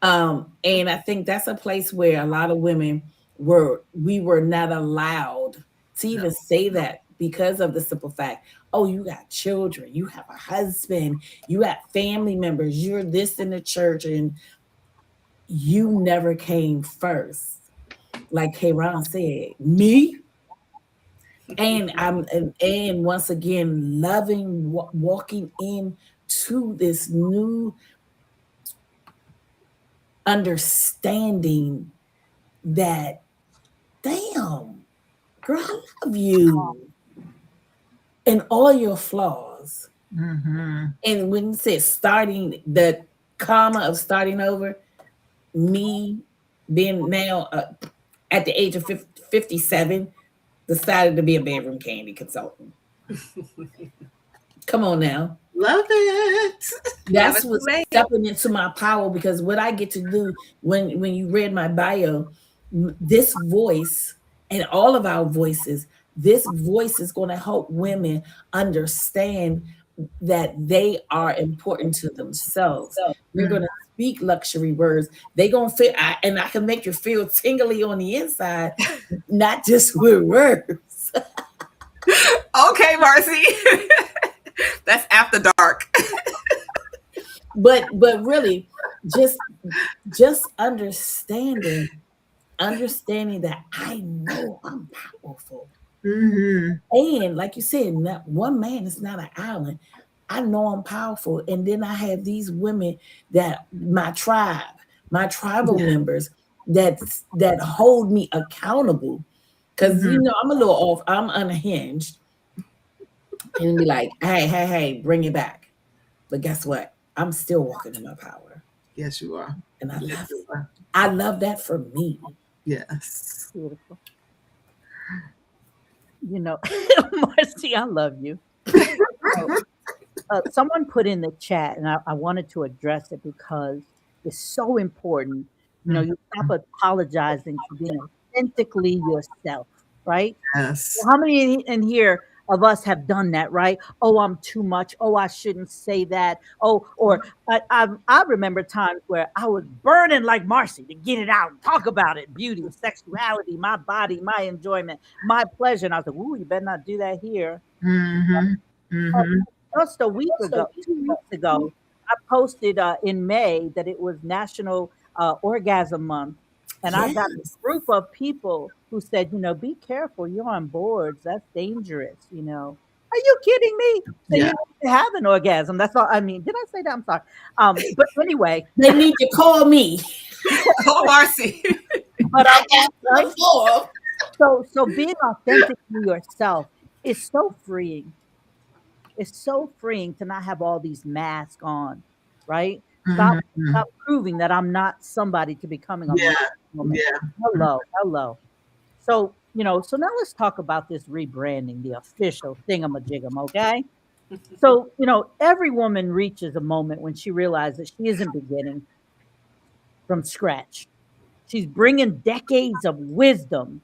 And I think that's a place where a lot of women we were not allowed to No. even say that because of the simple fact, oh, you got children, you have a husband, you got family members, you're this in the church, and you never came first. Like Kayron said, me, and once again loving walking in to this new understanding that, damn, girl, I love you and all your flaws. Mm-hmm. And when you said starting, the comma of starting over, me being now at the age of 57 decided to be a bedroom candy consultant. Come on now. Love it. Never That's too what's late. stepping into my power, because what I get to do when you read my bio, this voice and all of our voices, this voice is going to help women understand that they are important to themselves. We're going to speak luxury words. They going to feel, and I can make you feel tingly on the inside, not just with words. Okay, Marcy. That's after dark. But really, just understanding that I know I'm powerful. Mm-hmm. And like you said, not one man is not an island. I know I'm powerful. And then I have these women that my tribal Yeah. members that hold me accountable. Cause Mm-hmm. I'm a little off, I'm unhinged. And be like, hey, bring it back. But guess what? I'm still walking in my power. Yes, you are. And Yes, you are. I love that for me. Yes. Beautiful. Marcy, I love you. So, someone put in the chat, and I wanted to address it because it's so important. You stop apologizing for being authentically yourself, right? Yes. How many in here of us have done that, right? Oh, I'm too much. Oh, I shouldn't say that. Oh, or I remember times where I was burning like Marcy to get it out and talk about it, beauty, sexuality, my body, my enjoyment, my pleasure. And I was like, ooh, you better not do that here. Mm-hmm. Uh, Mm-hmm. just a week ago, 2 weeks ago, I posted in May that it was National Orgasm Month. And I got a Yes. group of people who said, be careful, you're on boards. That's dangerous. Are you kidding me? So you Yeah. need to have an orgasm. That's all. I mean, did I say that? I'm sorry. But anyway, They need to call me. Call Marcy. but I got the form. so being authentic to yourself is so freeing. It's so freeing to not have all these masks on, right? Stop Mm-hmm. stop proving that I'm not somebody to becoming a Yeah. woman. Yeah. Hello, hello. So now let's talk about this rebranding, the official thingamajigam, okay? So, every woman reaches a moment when she realizes she isn't beginning from scratch. She's bringing decades of wisdom,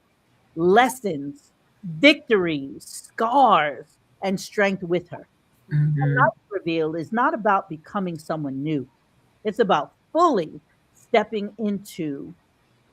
lessons, victories, scars, and strength with her. Mm-hmm. Life reveal is not about becoming someone new. It's about fully stepping into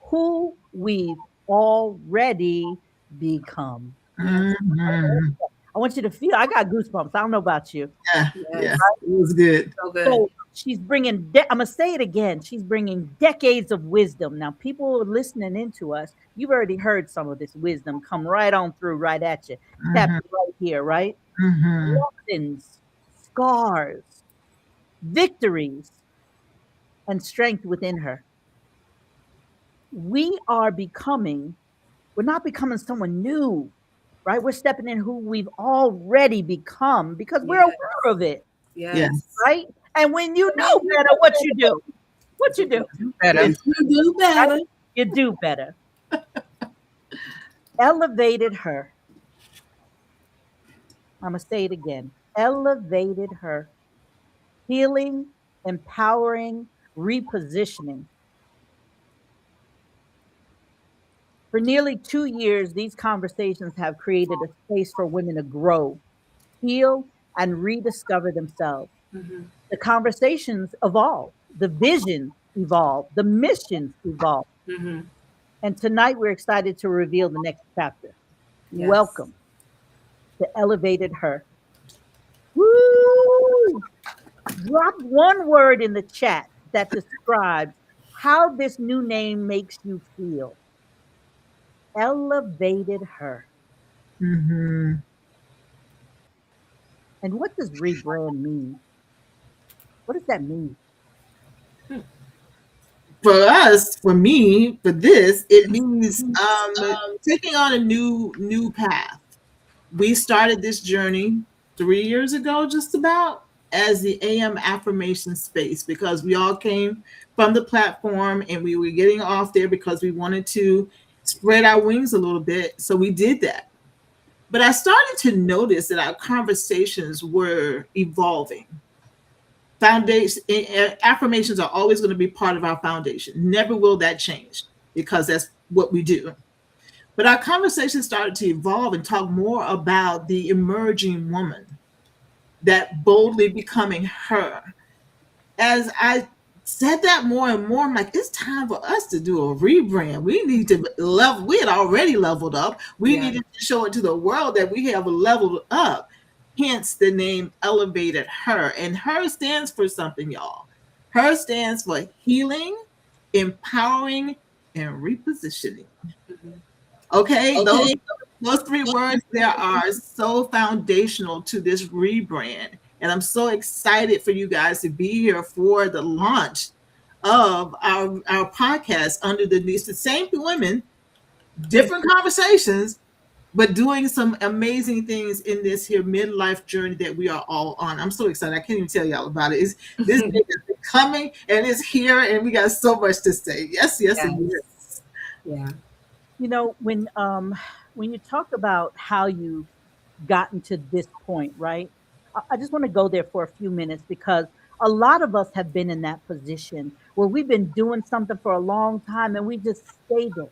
who we've already become. Mm-hmm. I want you to feel. I got goosebumps. I don't know about you. Yeah, yeah, Yes. it was good. So good. So she's bringing. I'm gonna say it again. She's bringing decades of wisdom. Now, people listening into us, you've already heard some of this wisdom come right on through, right at you. Tap Hmm. it right here, right? Hmm. Lessons, scars, victories, and strength within her. We are becoming. We're not becoming someone new, right? We're stepping in who we've already become because we're Yes. aware of it, Yeah. Yes. right? And when you know better, what you do? What you Do do? better. Better. Yes, you do better. You do better. Elevated her. I'm going to say it again. Elevated her. Healing, empowering, repositioning. For nearly 2 years, these conversations have created a space for women to grow, heal, and rediscover themselves. Hmm. The conversations evolve, the vision evolve, the missions evolve. Hmm. And tonight we're excited to reveal the next chapter. Yes. Welcome to Elevated Her. Woo! Drop one word in the chat that describes how this new name makes you feel. Elevated Her. Hmm. And what does rebrand mean? What does that mean? For us, for me, for this, it means taking on a new path. We started this journey 3 years ago, just about, as the AM affirmation space, because we all came from the platform and we were getting off there because we wanted to spread our wings a little bit. So we did that. But I started to notice that our conversations were evolving. Foundation affirmations are always going to be part of our foundation. Never will that change because that's what we do. But our conversation started to evolve and talk more about the emerging woman, that boldly becoming her. As I said that more and more, I'm like, it's time for us to do a rebrand. We need to level. We had already leveled up. We Yeah. needed to show it to the world that we have leveled up. Hence the name Elevated Her. And her stands for something, y'all. Her stands for healing, empowering, and repositioning. Hmm. Okay, those Okay. those three words there are so foundational to this rebrand. And I'm so excited for you guys to be here for the launch of our podcast under the same women, different conversations, but doing some amazing things in this here midlife journey that we are all on. I'm so excited. I can't even tell y'all about it. This day is coming and it's here, and we got so much to say. Yes, yes, and Yes. yes. Yeah. You know, when you talk about how you've gotten to this point, right? I just want to go there for a few minutes because a lot of us have been in that position where we've been doing something for a long time and we just stay there.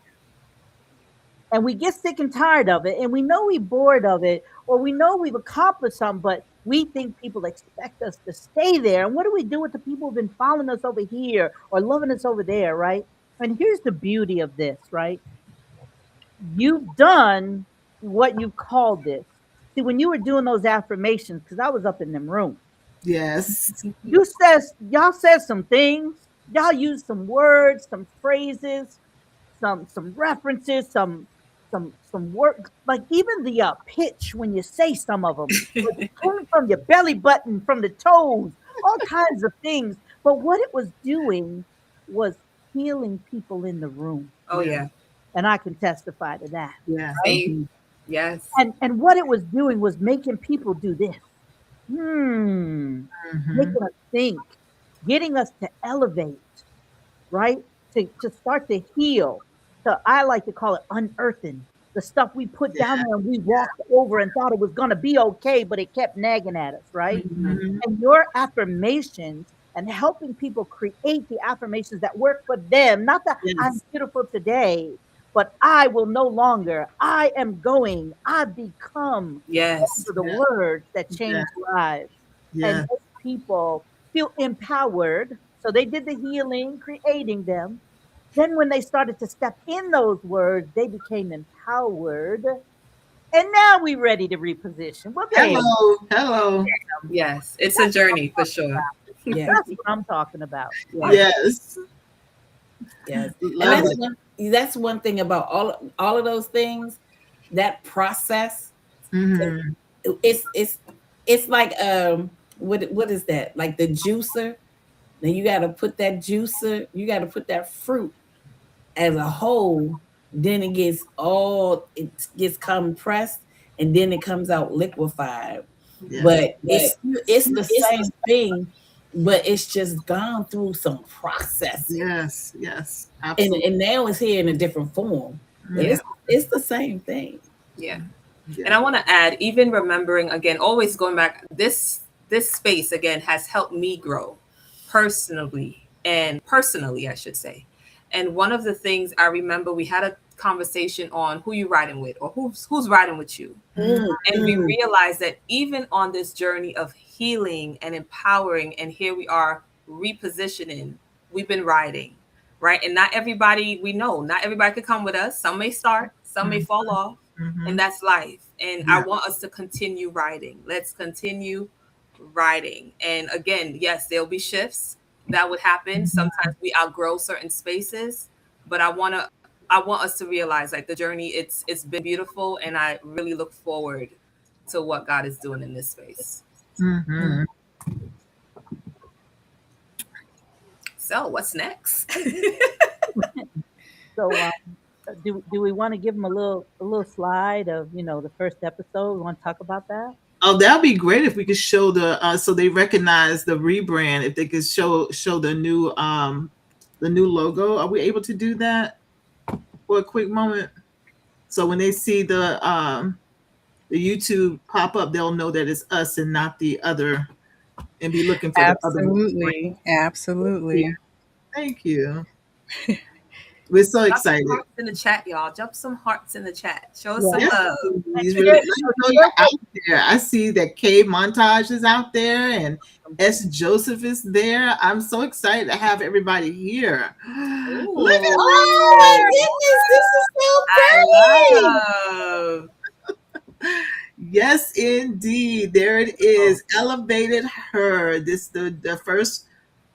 And we get sick and tired of it, and we know we're bored of it, or we know we've accomplished something, but we think people expect us to stay there. And what do we do with the people who've been following us over here or loving us over there, right? And here's the beauty of this, right? You've done what you called this. See, when you were doing those affirmations, because I was up in them rooms, Yes. y'all said some things, y'all used some words, some phrases, some references, some work, like even the pitch when you say some of them, like it came from your belly button, from the toes, all kinds of things. But what it was doing was healing people in the room, Oh yeah. and I can testify to that. Yeah. Right? Same. Yes. And what it was doing was making people do this. Hmm. Making us think, getting us to elevate, right? To start to heal. So I like to call it unearthing the stuff we put down Yeah. there and we walked over and thought it was going to be okay, but it kept nagging at us, right? Hmm. Hmm. And your affirmations and helping people create the affirmations that work for them, not that I'm Yes. beautiful today, but I will no longer, I am going, I become. Yes. Those are the Yeah. words that Yeah. change lives and Yeah. make people feel empowered. So they did the healing, creating them. Then when they started to step in those words, they became empowered And now we're ready to reposition. Well, there. Hello, hello. Yes, it's a That's what I'm journey for talking sure. about. Yes, That's what I'm talking about. Yeah. Yes, yes. And love it. that's one thing about all of those things, that process. Hmm. It's it's like what is that? Like the juicer. Then you gotta put that juicer, you gotta put that fruit as a whole, then it gets compressed and then it comes out liquefied. Yes, But it's the same thing, but it's just gone through some processing. yes, yes, And absolutely. now it's here in a different form. But Yeah. it's the same thing. Yeah. And Yeah. I want to add, even remembering again, always going back, this space again has helped me grow personally, I should say. And one of the things I remember, we had a conversation on who you riding with, or who's riding with you. Mhm. And we Mm. realized that even on this journey of healing and empowering, and here we are repositioning, we've been riding, right? And not everybody, we know, not everybody could come with us. Some may start, some may fall off, and Mhm. that's life. And I Yeah. want us to continue riding. Let's continue riding. And again, yes, there'll be shifts that would happen. Sometimes we outgrow certain spaces, but I want us to realize, like, the journey, it's been beautiful, and I really look forward to what God is doing in this space. Mhm. So what's next? So, do we want to give them a little slide of the first episode? We want to talk about that. Oh, that'd be great if we could show so they recognize the rebrand. If they could show the new logo. Are we able to do that for a quick moment? So when they see the YouTube pop up, they'll know that it's us and not the other, and be looking for the other. Absolutely. Absolutely. Thank you. We're so Drop some excited. hearts in the chat, y'all. Drop some hearts in the chat. Show us Yeah. some Yes, love. please. Share- Let me know you're out there. I see that Cave Montage is out there and S. Joseph is there. I'm so excited to have everybody here. Look at Oh my that. goodness, this is so I love. Yes, indeed. There it is. Elevated Her. This the first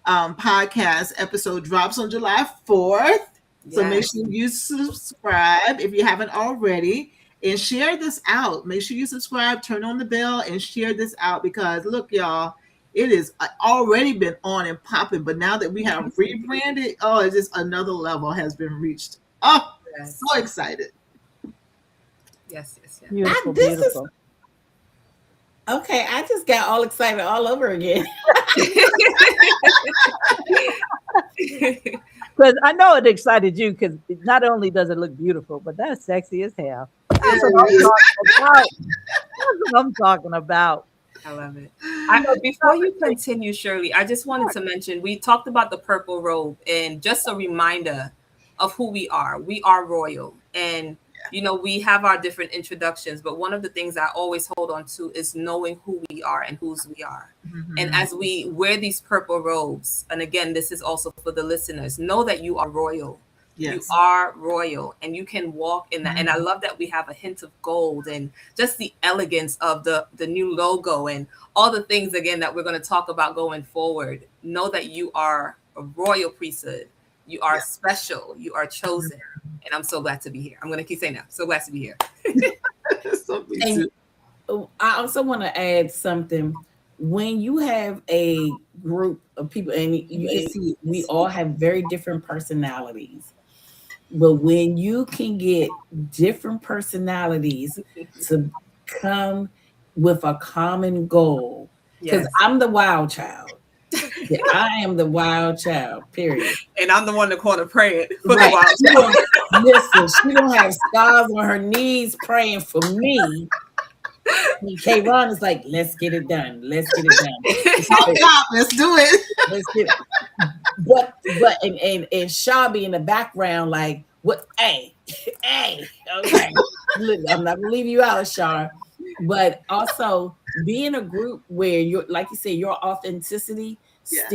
podcast episode drops on July 4th. So make Yes. sure you subscribe if you haven't already, and share this out. Make sure you subscribe, turn on the bell, and share this out, because look, y'all, it is already been on and popping, but now that we have rebranded, oh, it's just another level has been reached. Oh, Yes. so excited. Yes. Yes. Yes. Beautiful, this is beautiful. okay. I just got all excited all over again. Because I know it excited you. Because not only does it look beautiful, but that's sexy as hell. That's what I'm Yes. talking about. That's what I'm talking about. I love it. Before you continue, Shirley, I just wanted to mention, we talked about the purple robe, and just a reminder of who we are. We are royal, and we have our different introductions, but one of the things I always hold on to is knowing who we are and whose we are. And Mhm. as we wear these purple robes, and again, this is also for the listeners, know that you are royal. You Yes. are royal, and you can walk in that. And I love that we have a hint of gold, and just the elegance of the new logo, and all the things again that we're going to talk about going forward. Know that you are a royal priesthood. You are Yeah. special. You are chosen. And I'm so glad to be here. I'm going to keep saying that. So glad to be here. So me And too. I also want to add something. When you have a group of people, and you can see we all have very different personalities, but when you can get different personalities to come with a common goal, because Yes. I'm the wild child. Yeah, I am the wild child, period. And I'm the one that called to pray it for the Right. wild She child. don't, listen, she don't have scars on her knees praying for me. K Ron is like, let's get it done. Let's get it done. Yeah, let's do it. Let's get it. And Shaw be in the background, like, what? Hey, hey, okay. Look, I'm not gonna leave you out, Shaw. But also be in a group where you're, like you said, your authenticity Yeah.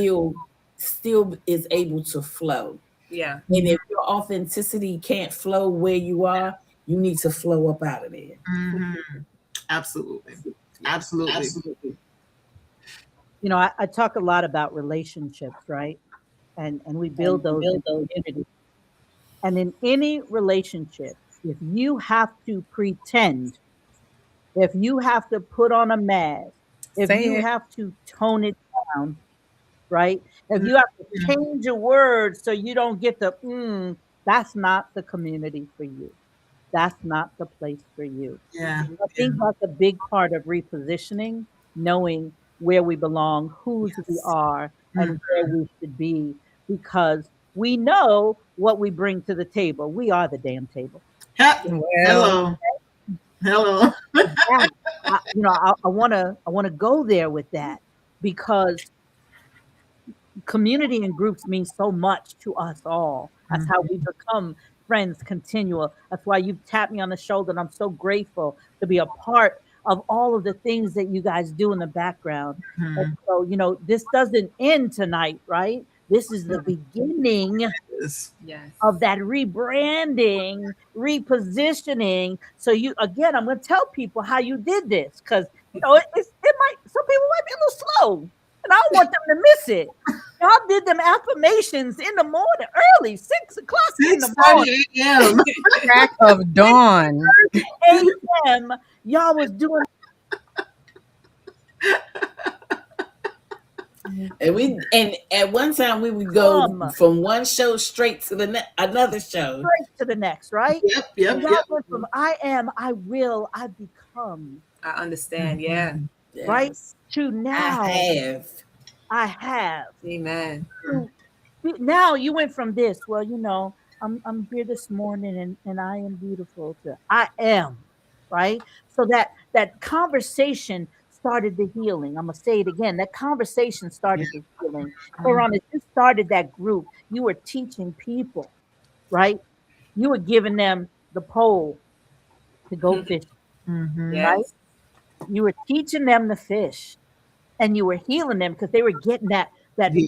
still is able to flow. Yeah. And if your authenticity can't flow where you are, you need to flow up out of there. Hmm. Absolutely. Absolutely. I talk a lot about relationships, right? And we build those in community. And in any relationship, if you have to pretend, if you have to put on a mask, if Say you it. have to tone it down, right? If Mhm. you have to change your words so you don't get the that's not the community for you. That's not the place for you. Yeah. I Yeah. think that's a big part of repositioning, knowing where we belong, whose we Yes. are, and Mhm. where we should be, because we know what we bring to the table. We are the damn table. Well, Hello. Hello. Yeah, I want to go there with that because community and groups mean so much to us all. That's how we become friends continual. That's why you've tapped me on the shoulder, and I'm so grateful to be a part of all of the things that you guys do in the background. And Mhm. so, this doesn't end tonight, right? This is the beginning Yes. Yes. of that rebranding, repositioning. So I'm going to tell people how you did this because it might some people might be a little slow, and I don't want them to miss it. Y'all did them affirmations in the morning, early 6 o'clock in the morning, 6:30 a.m. crack of dawn. 6:30 a.m. Y'all was doing And at one time we would go them from one show straight to another show. straight to the next, right? Yep. Yep. Y'all Yep. went from I am, I will, I become, I understand. Yeah. right? Yes, To I now have. I have. Amen. To now you went from this, well, I'm here this morning and I am beautiful to I am, right? So that conversation started the healing. I'm gonna say it again. That conversation Yeah. started the healing. Quran, as you started that group, you were teaching people, right? You were giving them the pole to go fish, Mm-hmm. right? Yes. You were teaching them to fish and you were healing them because they were getting that Yeah.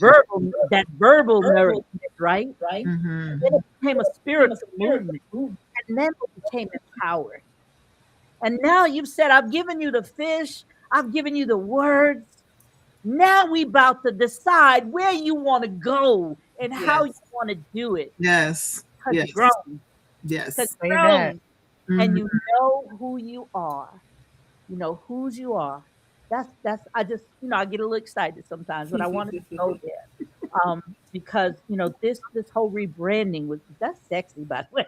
verbal nourishment, right? Mm-hmm. Then it became a spiritual movement, and then it became empowered. And now you've said, I've given you the fish, I've given you the words. Now we about to decide where you want to go and how you Yes. want to do it. Yes. Because you're Yes. grown. Because Yes. Say you're that. grown and Mm-hmm. you know who you are. You know whose you are. That's I just, I get a little excited sometimes, but I wanted to go there. Because this whole rebranding was that's sexy, by the way.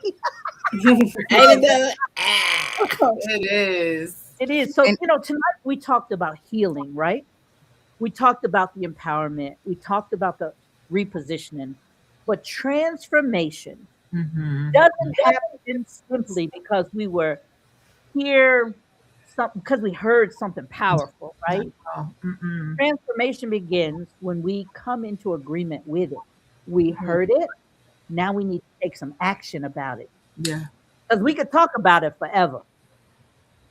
Ain't it though? Ah. It is. It is. So, And tonight we talked about healing, right? We talked about the empowerment. We talked about the repositioning. But transformation Mm-hmm. doesn't happen simply because we were here, because we heard something powerful, Not right? at all. Mm-mm. Transformation begins when we come into agreement with it. We heard it. Now we need to take some action about it Yeah. because we could talk about it forever.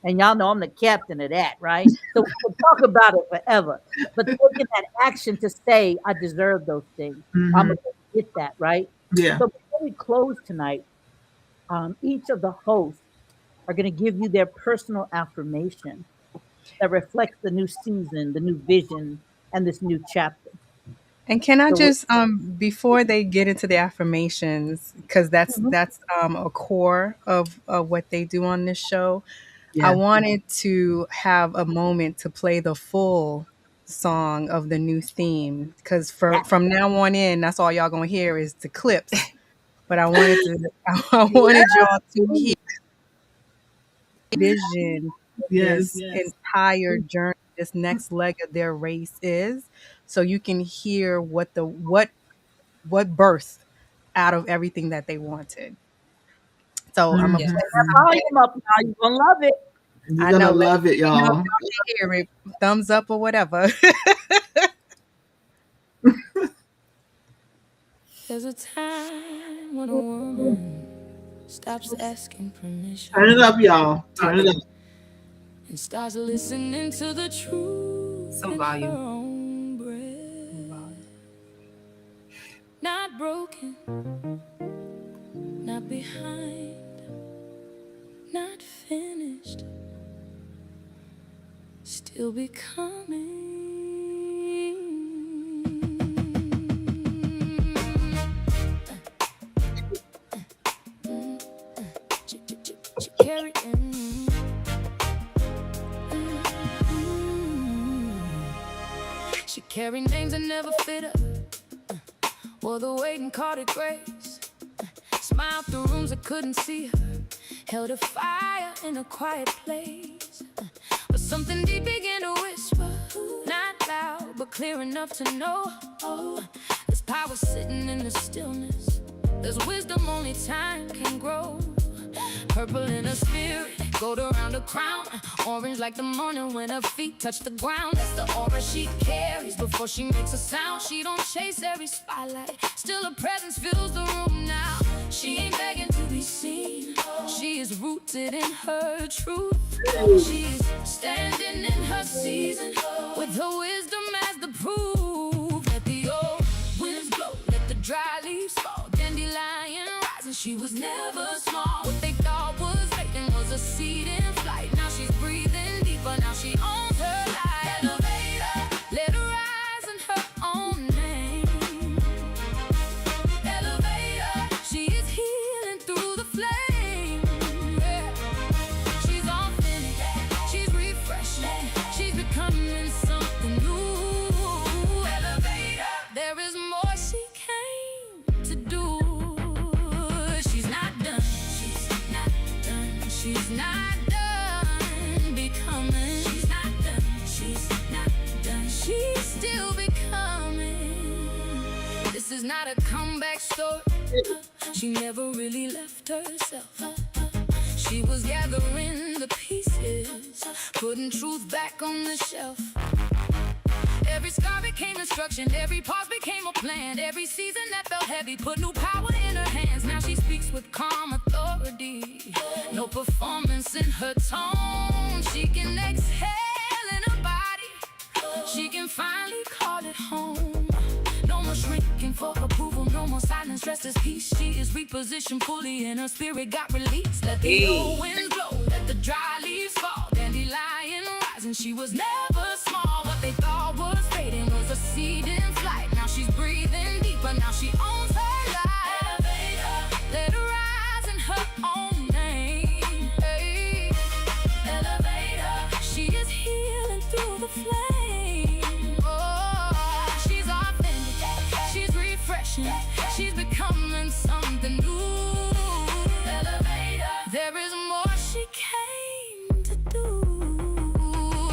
And y'all know I'm the captain of that, right? So we can talk about it forever. But taking that action to say, I deserve those things. I'm Mm-hmm. going to get that, right? Yeah. So before we close tonight, each of the hosts are going to give you their personal affirmation that reflects the new season, the new vision, and this new chapter. can I So, just before they get into the affirmations, because that's mhm, that's a core of what they do on this show. I Yeah. wanted to have a moment to play the full song of the new theme because yeah, from now on in, that's all y'all gonna hear is the clips. But I wanted to, I wanted Yeah. y'all to hear vision Yes. this entire journey, this next leg of their race is, so you can hear what birth out of everything that they wanted. So I'm gonna Mm-hmm. Yes. play that some of it. volume up now. You're going to love it. You're I gonna know. Let love it, me know if y'all. y'all can hear it. Thumbs up or whatever. There's a time when a woman stops asking Turn it permission up, y'all. Turn it up. and starts listening to the truth Some in her volume. own breath. Not broken, not behind, finished, still becoming. She carried She carried names that never fit her. Wore the weight and caught it grace. Smiled through rooms that couldn't see her. Held a fire in a quiet place. But something deep began to whisper. Not loud, but clear enough to know. There's power sitting in the stillness. There's wisdom only time can grow. Purple in her spirit, gold around her crown. Orange like the morning when her feet touch the ground. That's the aura she carries before she makes a sound. She don't chase every spotlight, still her presence fills the room now. She ain't begging to be seen, she is rooted in her truth. She's standing in her season, with her wisdom as the proof. Let the old winds blow, let the dry leaves fall. Dandelion rising, she was never small. What they thought was vacant was a seed in flight. Now she's breathing deeper, now she owns her life. Elevator, let her rise in her own name. Elevator, she is healing through the flame. Yeah. She's authentic, she's refreshing, she's becoming something new. Elevator, there is more she came to do. She's not done, she's not done, she's not done becoming. She's not done, she's not done, she's still becoming. This is not a comeback story. She never really left herself. She was gathering the pieces, putting truth back on the shelf. Every scar became instruction, every pause became a plan. Every season that felt heavy put new power in her hands. Now she speaks with calm authority, no performance in her tone. She can exhale in her body, she can finally call it home. No more shrinking for approval, no more silence, rest is peace. She is repositioned fully and her spirit got released. Let the old winds blow, let the dry leaves fall. Dandelion rising, she was never small. What they thought was fading was a seed in flight. Now she's breathing deeper, now she owns her life. Elevator, let her rise in her own name. Hey. Elevator, she is healing through the flame. Oh, she's authentic, she's refreshing, she's becoming something new. Elevator, there is more she came to do.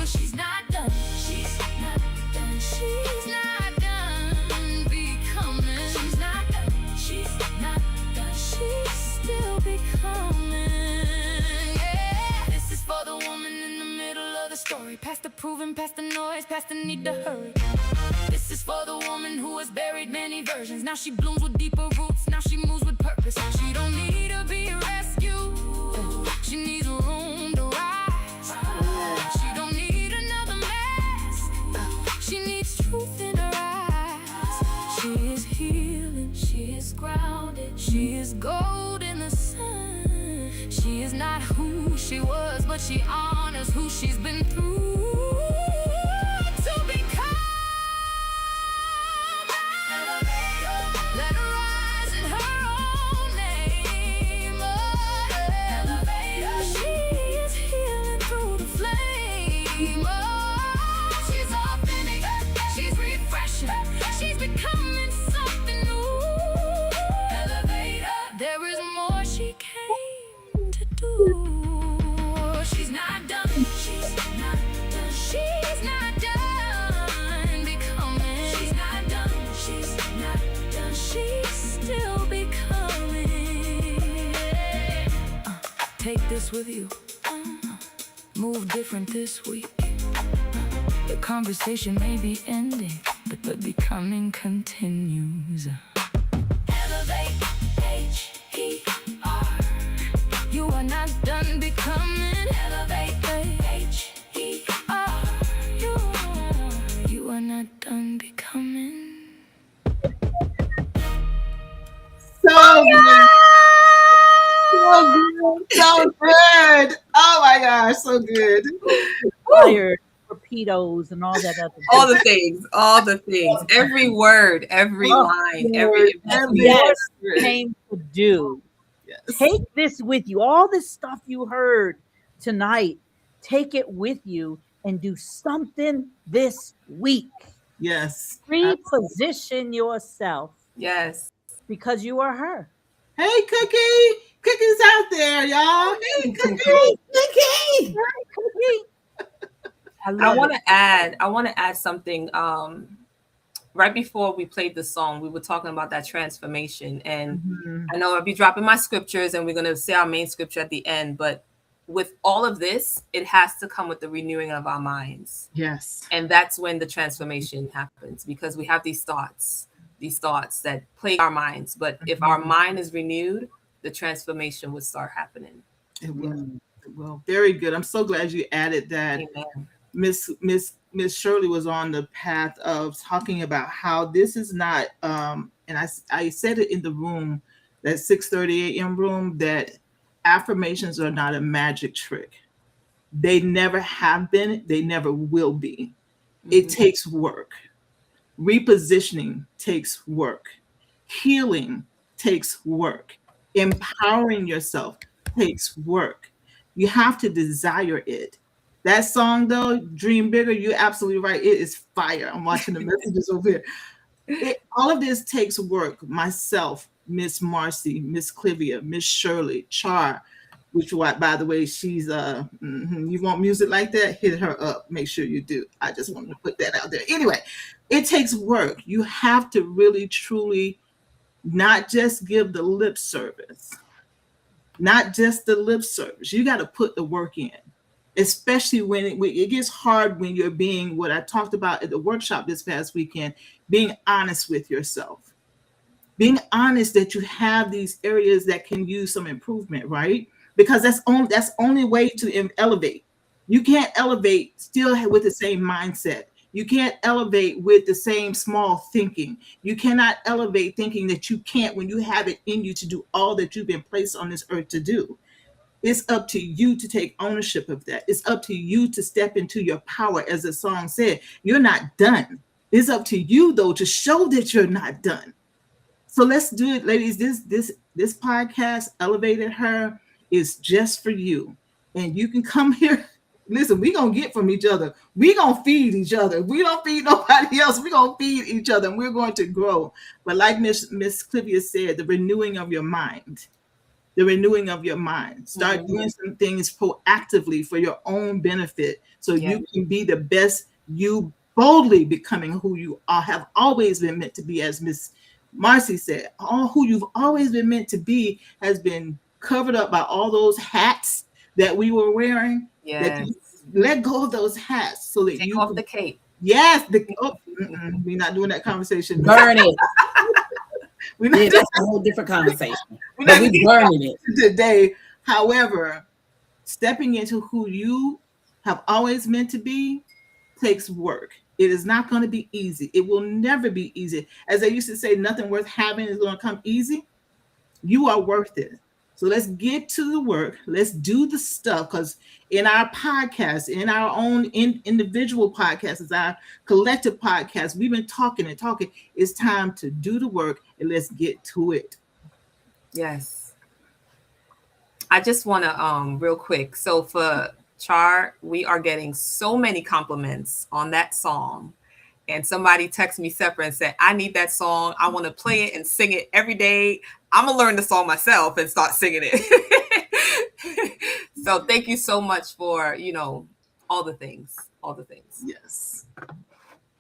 She's not done, she's not done, she's not done becoming. She's not done, she's not done, she's still becoming. Yeah, this is for the woman in the middle of the story, past the proving, past the noise, past the need to hurry. This is for the woman who has buried many versions. Now she blooms with deeper roots, now she moves with purpose. She don't need to be rescued, she needs room to rise. She don't need another mask, she needs truth in her eyes. She is healing, she is grounded, she is gold in the sun. She is not who she was, but she honors who she's been through. To become, let her rise in her own name. Elevator, she is healing through the flame. She's authentic, she's refreshing, she's becoming something new. Elevator, there is more she came to do. She's not done, she's not done, she's not done becoming. She's not done, she's not done, she's still becoming. Take this with you, move different this week. The conversation may be ending, but the becoming continues. Elevate, H.E.R. You are not done becoming. Elevate, H.E.R. You are not done becoming. So good. So good. So good. Oh so good. Fire, torpedoes, and all that other All good the things, all the things, every word, every stuff. line, Word, every every Lord word. came to do. Yes. Take this with you. All this stuff you heard tonight, take it with you and do something this week. Yes. Reposition yourself yes. because you are her. Hey, Cookie. Cookie's out there, y'all. Hey, Cookie. Cookie. I I love want it. to add. I want to add something. Right before we played the song, we were talking about that transformation, and Mhm. I know I'll be dropping my scriptures, and we're going to say our main scripture at the end. But with all of this, it has to come with the renewing of our minds, Yes. and that's when the transformation happens because we have these thoughts that plague our minds. But if our mind is renewed, the transformation would start happening. It will. Mm. It will. Very good. I'm so glad you added that. Amen. Miss Shirley was on the path of talking about how this is not and I said it in the room, that 6:30 a.m. room, that affirmations are not a magic trick. They never have been, they never will be. It Mhm. takes work. Repositioning takes work. Healing takes work. Empowering yourself takes work. You have to desire it. That song, though, Dream Bigger, you're absolutely right. It is fire. I'm watching the messages over here. All of this takes work. Myself, Miss Marcy, Miss Clivia, Miss Shirley, H.E.R, which, what, by the way, she's you want music like that, hit her up. Make sure you do. I just wanted to put that out there. Anyway, it takes work. You have to really truly not just give the lip service, not just the lip service. You got to put the work in, especially when it gets hard, when you're being, what I talked about at the workshop this past weekend, being honest with yourself, being honest that you have these areas that can use some improvement, right? Because that's only way to elevate. You can't elevate still with the same mindset. You can't elevate with the same small thinking. You cannot elevate thinking that you can't, when you have it in you to do all that you've been placed on this earth to do. It's up to you to take ownership of that. It's up to you to step into your power. As the song said, you're not done. It's up to you, though, to show that you're not done. So let's do it, ladies. This podcast, Elevated Her, is just for you. And you can come here. Listen, we're gonna get from each other. We're gonna feed each other. We don't feed nobody else. We're gonna feed each other, and we're going to grow. But like Miss Clivia said, the renewing of your mind. The renewing of your mind. Start Mhm. doing some things proactively for your own benefit, so Yeah. you can be the best you, boldly becoming who you are, have always been meant to be. As Miss Marcy said, all who you've always been meant to be has been covered up by all those hats that we were wearing. That Yes. you let go of those hats so that Take you off can, the cape. yes, we're not doing that conversation. Burn it. We're not Yeah, that's a whole different conversation. we're But not we burning it. today. However, stepping into who you have always meant to be takes work. It is not going to be easy. It will never be easy. As they used to say, nothing worth having is going to come easy. You are worth it. So let's get to the work. Let's do the stuff, because in our podcast, in our own individual podcasts, as our collective podcast, we've been talking and talking. It's time to do the work, and let's get to it. Yes. I just want to real quick. So for H.E.R, we are getting so many compliments on that song. And somebody texted me separate and said, I need that song. I want to play it and sing it every day. I'm going to learn the song myself and start singing it. So thank you so much for, all the things. All the things. Yes.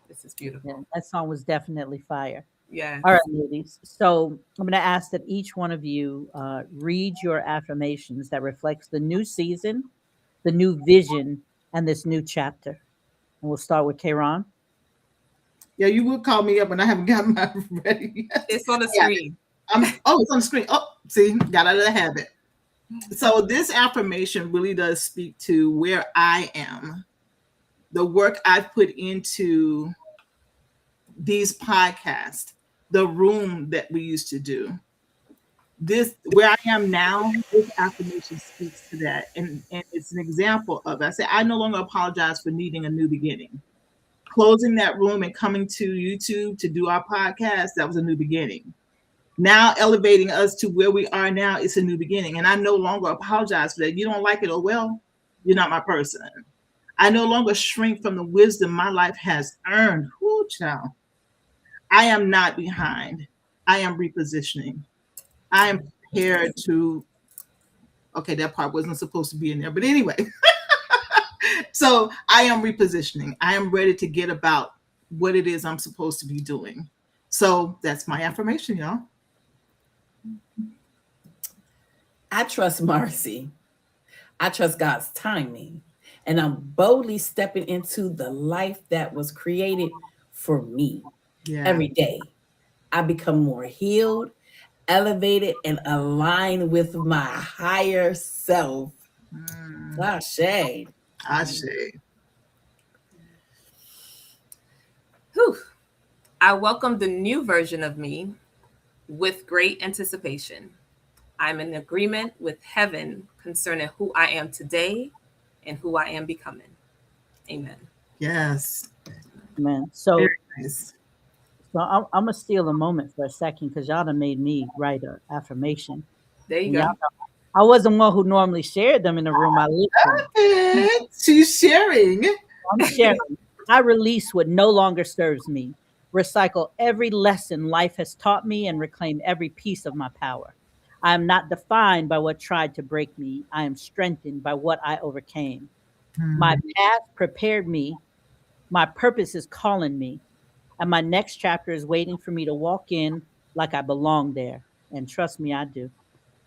This is beautiful. Yeah, that song was definitely fire. Yeah. All right, ladies. So I'm going to ask that each one of you read your affirmations that reflects the new season, the new vision, and this new chapter. And we'll start with Kayron. Yeah, you will call me up, and I haven't gotten mine ready yet. It's on the Yeah. screen. It's on the screen. Oh, see, got out of the habit. So this affirmation really does speak to where I am, the work I've put into these podcasts, the room that we used to do, this where I am now, this affirmation speaks to that. And it's an example of it. I say, I no longer apologize for needing a new beginning. Closing that room and coming to YouTube to do our podcast, that was a new beginning. Now elevating us to where we are now, it's a new beginning. And I no longer apologize for that. You don't like it, oh well, you're not my person. I no longer shrink from the wisdom my life has earned. Whoo, child. I am not behind. I am repositioning. I am prepared to, okay, that part wasn't supposed to be in there, but anyway. So I am repositioning. I am ready to get about what it is I'm supposed to be doing. So that's my affirmation, y'all. I trust Marcy. I trust God's timing. And I'm boldly stepping into the life that was created for me. Yeah. Every day, I become more healed, elevated, and aligned with my higher self. Ashe. Ashe. Whew. I welcome the new version of me with great anticipation. I'm in agreement with heaven concerning who I am today and who I am becoming. Amen. Yes. Man. So, Very nice. so I'm gonna steal a moment for a second because y'all done made me write an affirmation. There you And go. y'all know, I wasn't one who normally shared them in the room. I listened. Okay. She's sharing. I'm sharing. I release what no longer serves me. Recycle every lesson life has taught me and reclaim every piece of my power. I am not defined by what tried to break me. I am strengthened by what I overcame. My path prepared me. My purpose is calling me. And my next chapter is waiting for me to walk in like I belong there. And trust me, I do.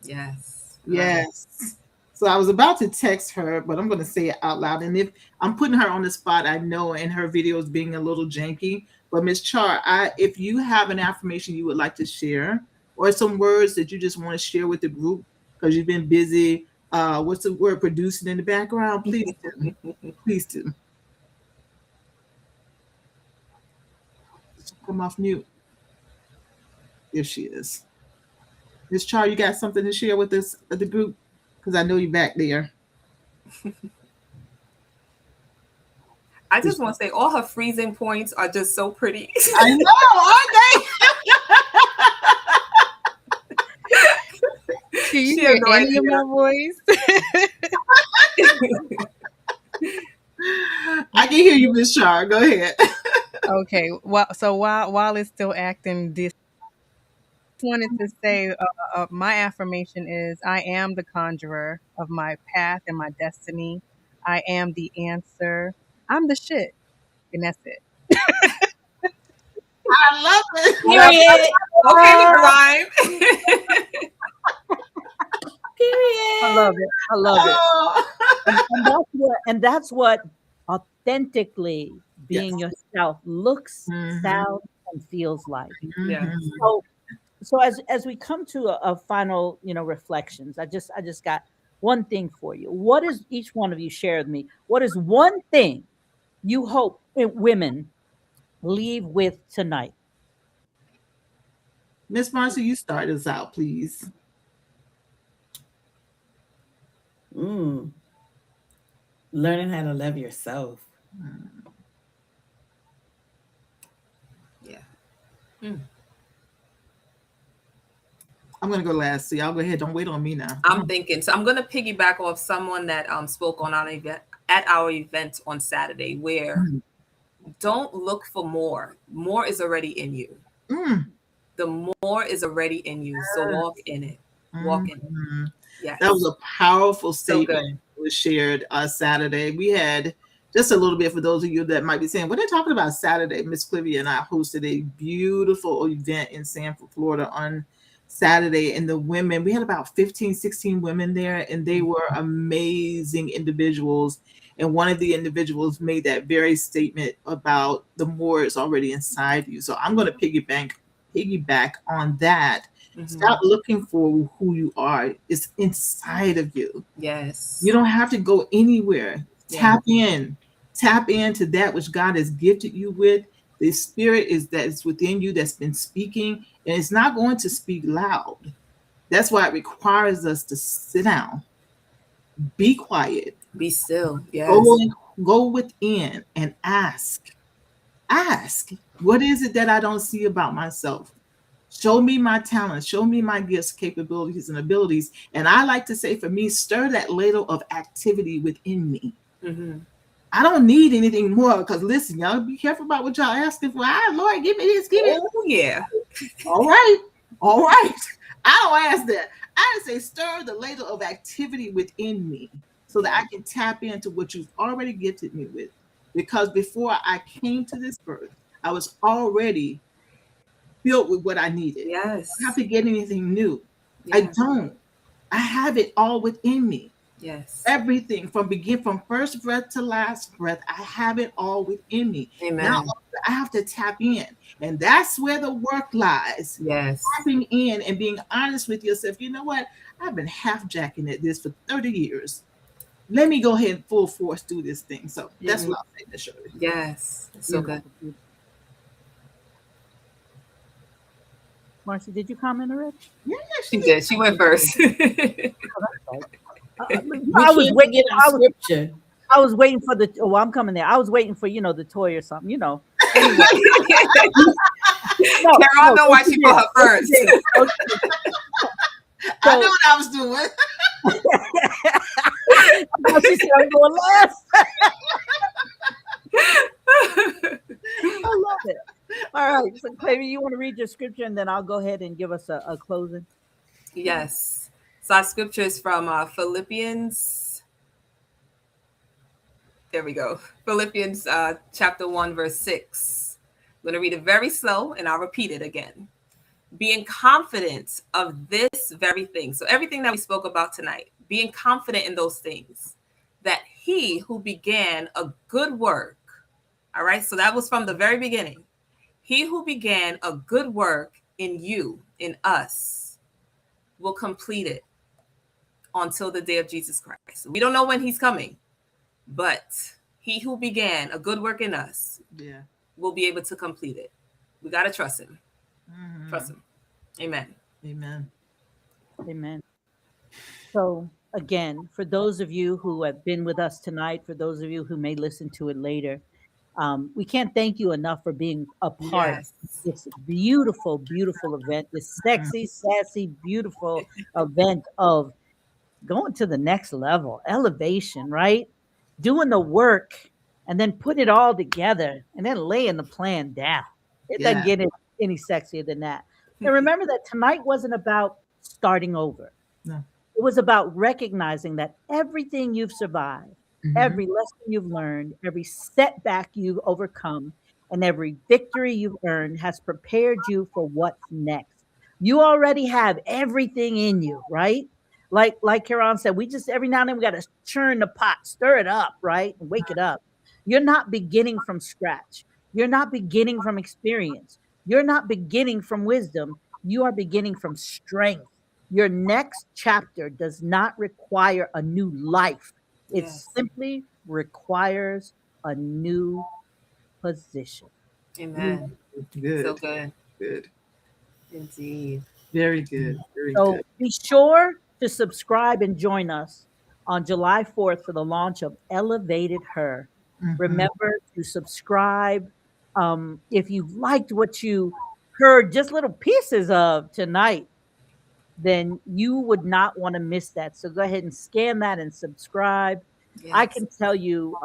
Yes. Yes. So I was about to text her, but I'm going to say it out loud. And if I'm putting her on the spot, I know, and her videos being a little janky. But Miss Char, if you have an affirmation you would like to share, or some words that you just want to share with the group because you've been busy, what's the word, producing in the background? Please do. Please do. Come off mute. If she is. Miss Char, you got something to share with us, the group? Because I know you're back there. I just want to say all her freezing points are just so pretty. I know, aren't Can you She hear has no any of idea. my voice? they? I can hear you, Miss Char. Go ahead. Okay. Well, so while it's still acting this, wanted to say my affirmation is I am the conjurer of my path and my destiny. I am the answer. I'm the shit. And that's it. I love it. Period. Okay with the rhyme. Period. I love it. I love it. Oh. And that's what authentically being yourself looks, Mhm. sounds, and feels like. Yeah. Mhm. So as we come to a final, reflections, I just got one thing for you. What is each one of you share with me? What is one thing you hope women leave with tonight? Miss Marcy, you start us out, please. Learning how to love yourself. Yeah. I'm gonna go last. So y'all go ahead. Don't wait on me now. I'm thinking. So I'm going to piggyback off someone that spoke on our event at our event on Saturday, where don't look for more. More is already in you. Mm. The more is already in you. So walk in it. Walk in it. Mhm. Yes. That was a powerful So good. statement that was shared Saturday. We had just a little bit for those of you that might be saying, what are they talking about Saturday? Miss Clivia and I hosted a beautiful event in Sanford, Florida on Saturday. And the women, we had about 15, 16 women there, and they were amazing individuals. And one of the individuals made that very statement about the more is already inside you. So I'm going to piggyback on that. Stop looking for who you are. It's inside of you. Yes. You don't have to go anywhere. Yeah. Tap into that which God has gifted you with. The spirit is within you that's been speaking, and it's not going to speak loud. That's why it requires us to sit down, be quiet, Be still. Yes. go in, go within and ask, what is it that I don't see about myself? Show me my talents, show me my gifts, capabilities, and abilities. And I like to say, for me, stir that ladle of activity within me. Mm-hmm. I don't need anything more, because listen, y'all be careful about what y'all asking for. Ah, Lord, give me this, give me. Oh, yeah. All right, all right. I don't ask that. I say stir the ladle of activity within me so that I can tap into what you've already gifted me with. Because before I came to this earth, I was already built with what I needed. I don't have Yes. to get anything new. I Yeah. don't. I have it all within me. Yes. Everything from first breath to last breath, I have it all within me. Now Amen. I have to tap in, and that's where the work lies. Yes. Tapping in and being honest with yourself. You know what? I've been half jacking at this for 30 years. Let me go ahead and full force do this thing. So that's Mhm. what I'll say, Miss Shirley. Yes. It's so good. Beautiful, beautiful. Marcy, did you comment already? Yeah, She did. She went first. Oh, that's right. We I was can't waiting. forget our scripture. I was waiting for the. Oh, I'm coming there. I was waiting for the toy or something. Anyway, no, Carol, I no. know Go why to she put there. her Go to first. there. Go to I So- know what I was doing. there. She said, "I'm going last." I love it. All right. So, Clavy, you want to read your scripture, and then I'll go ahead and give us a closing. Yes. So our scripture is from Philippians. There we go. Philippians chapter 1, verse 6. I'm going to read it very slow, and I'll repeat it again. Being confident of this very thing. So everything that we spoke about tonight, being confident in those things, that he who began a good work, all right, so that was from the very beginning. He who began a good work in you, in us, will complete it until the day of Jesus Christ. We don't know when he's coming, but he who began a good work in us Yeah. will be able to complete it. We got to trust him. Mhm. Trust him. Amen. Amen. Amen. So, again, for those of you who have been with us tonight, for those of you who may listen to it later, we can't thank you enough for being a part of Yes. this beautiful, beautiful event, this sexy, sassy, beautiful event of going to the next level, elevation, right? Doing the work and then putting it all together and then laying the plan down. It doesn't Yeah. get any sexier than that. And remember that tonight wasn't about starting over. No. It was about recognizing that everything you've survived, Mhm. every lesson you've learned, every setback you've overcome, and every victory you've earned has prepared you for what's next. You already have everything in you, right? Like Karan said, we just every now and then we got to churn the pot, stir it up, right? And wake it up. You're not beginning from scratch. You're not beginning from experience. You're not beginning from wisdom. You are beginning from strength. Your next chapter does not require a new life. It Yes. simply requires a new position. Amen. Good. So good. Good. Indeed. Very good. Very So good. be sure to subscribe and join us on July 4th for the launch of Elevated Her. Mhm. Remember to subscribe. If you liked what you heard, just little pieces of tonight, then you would not want to miss that. So go ahead and scan that and subscribe. I Yes. can tell you,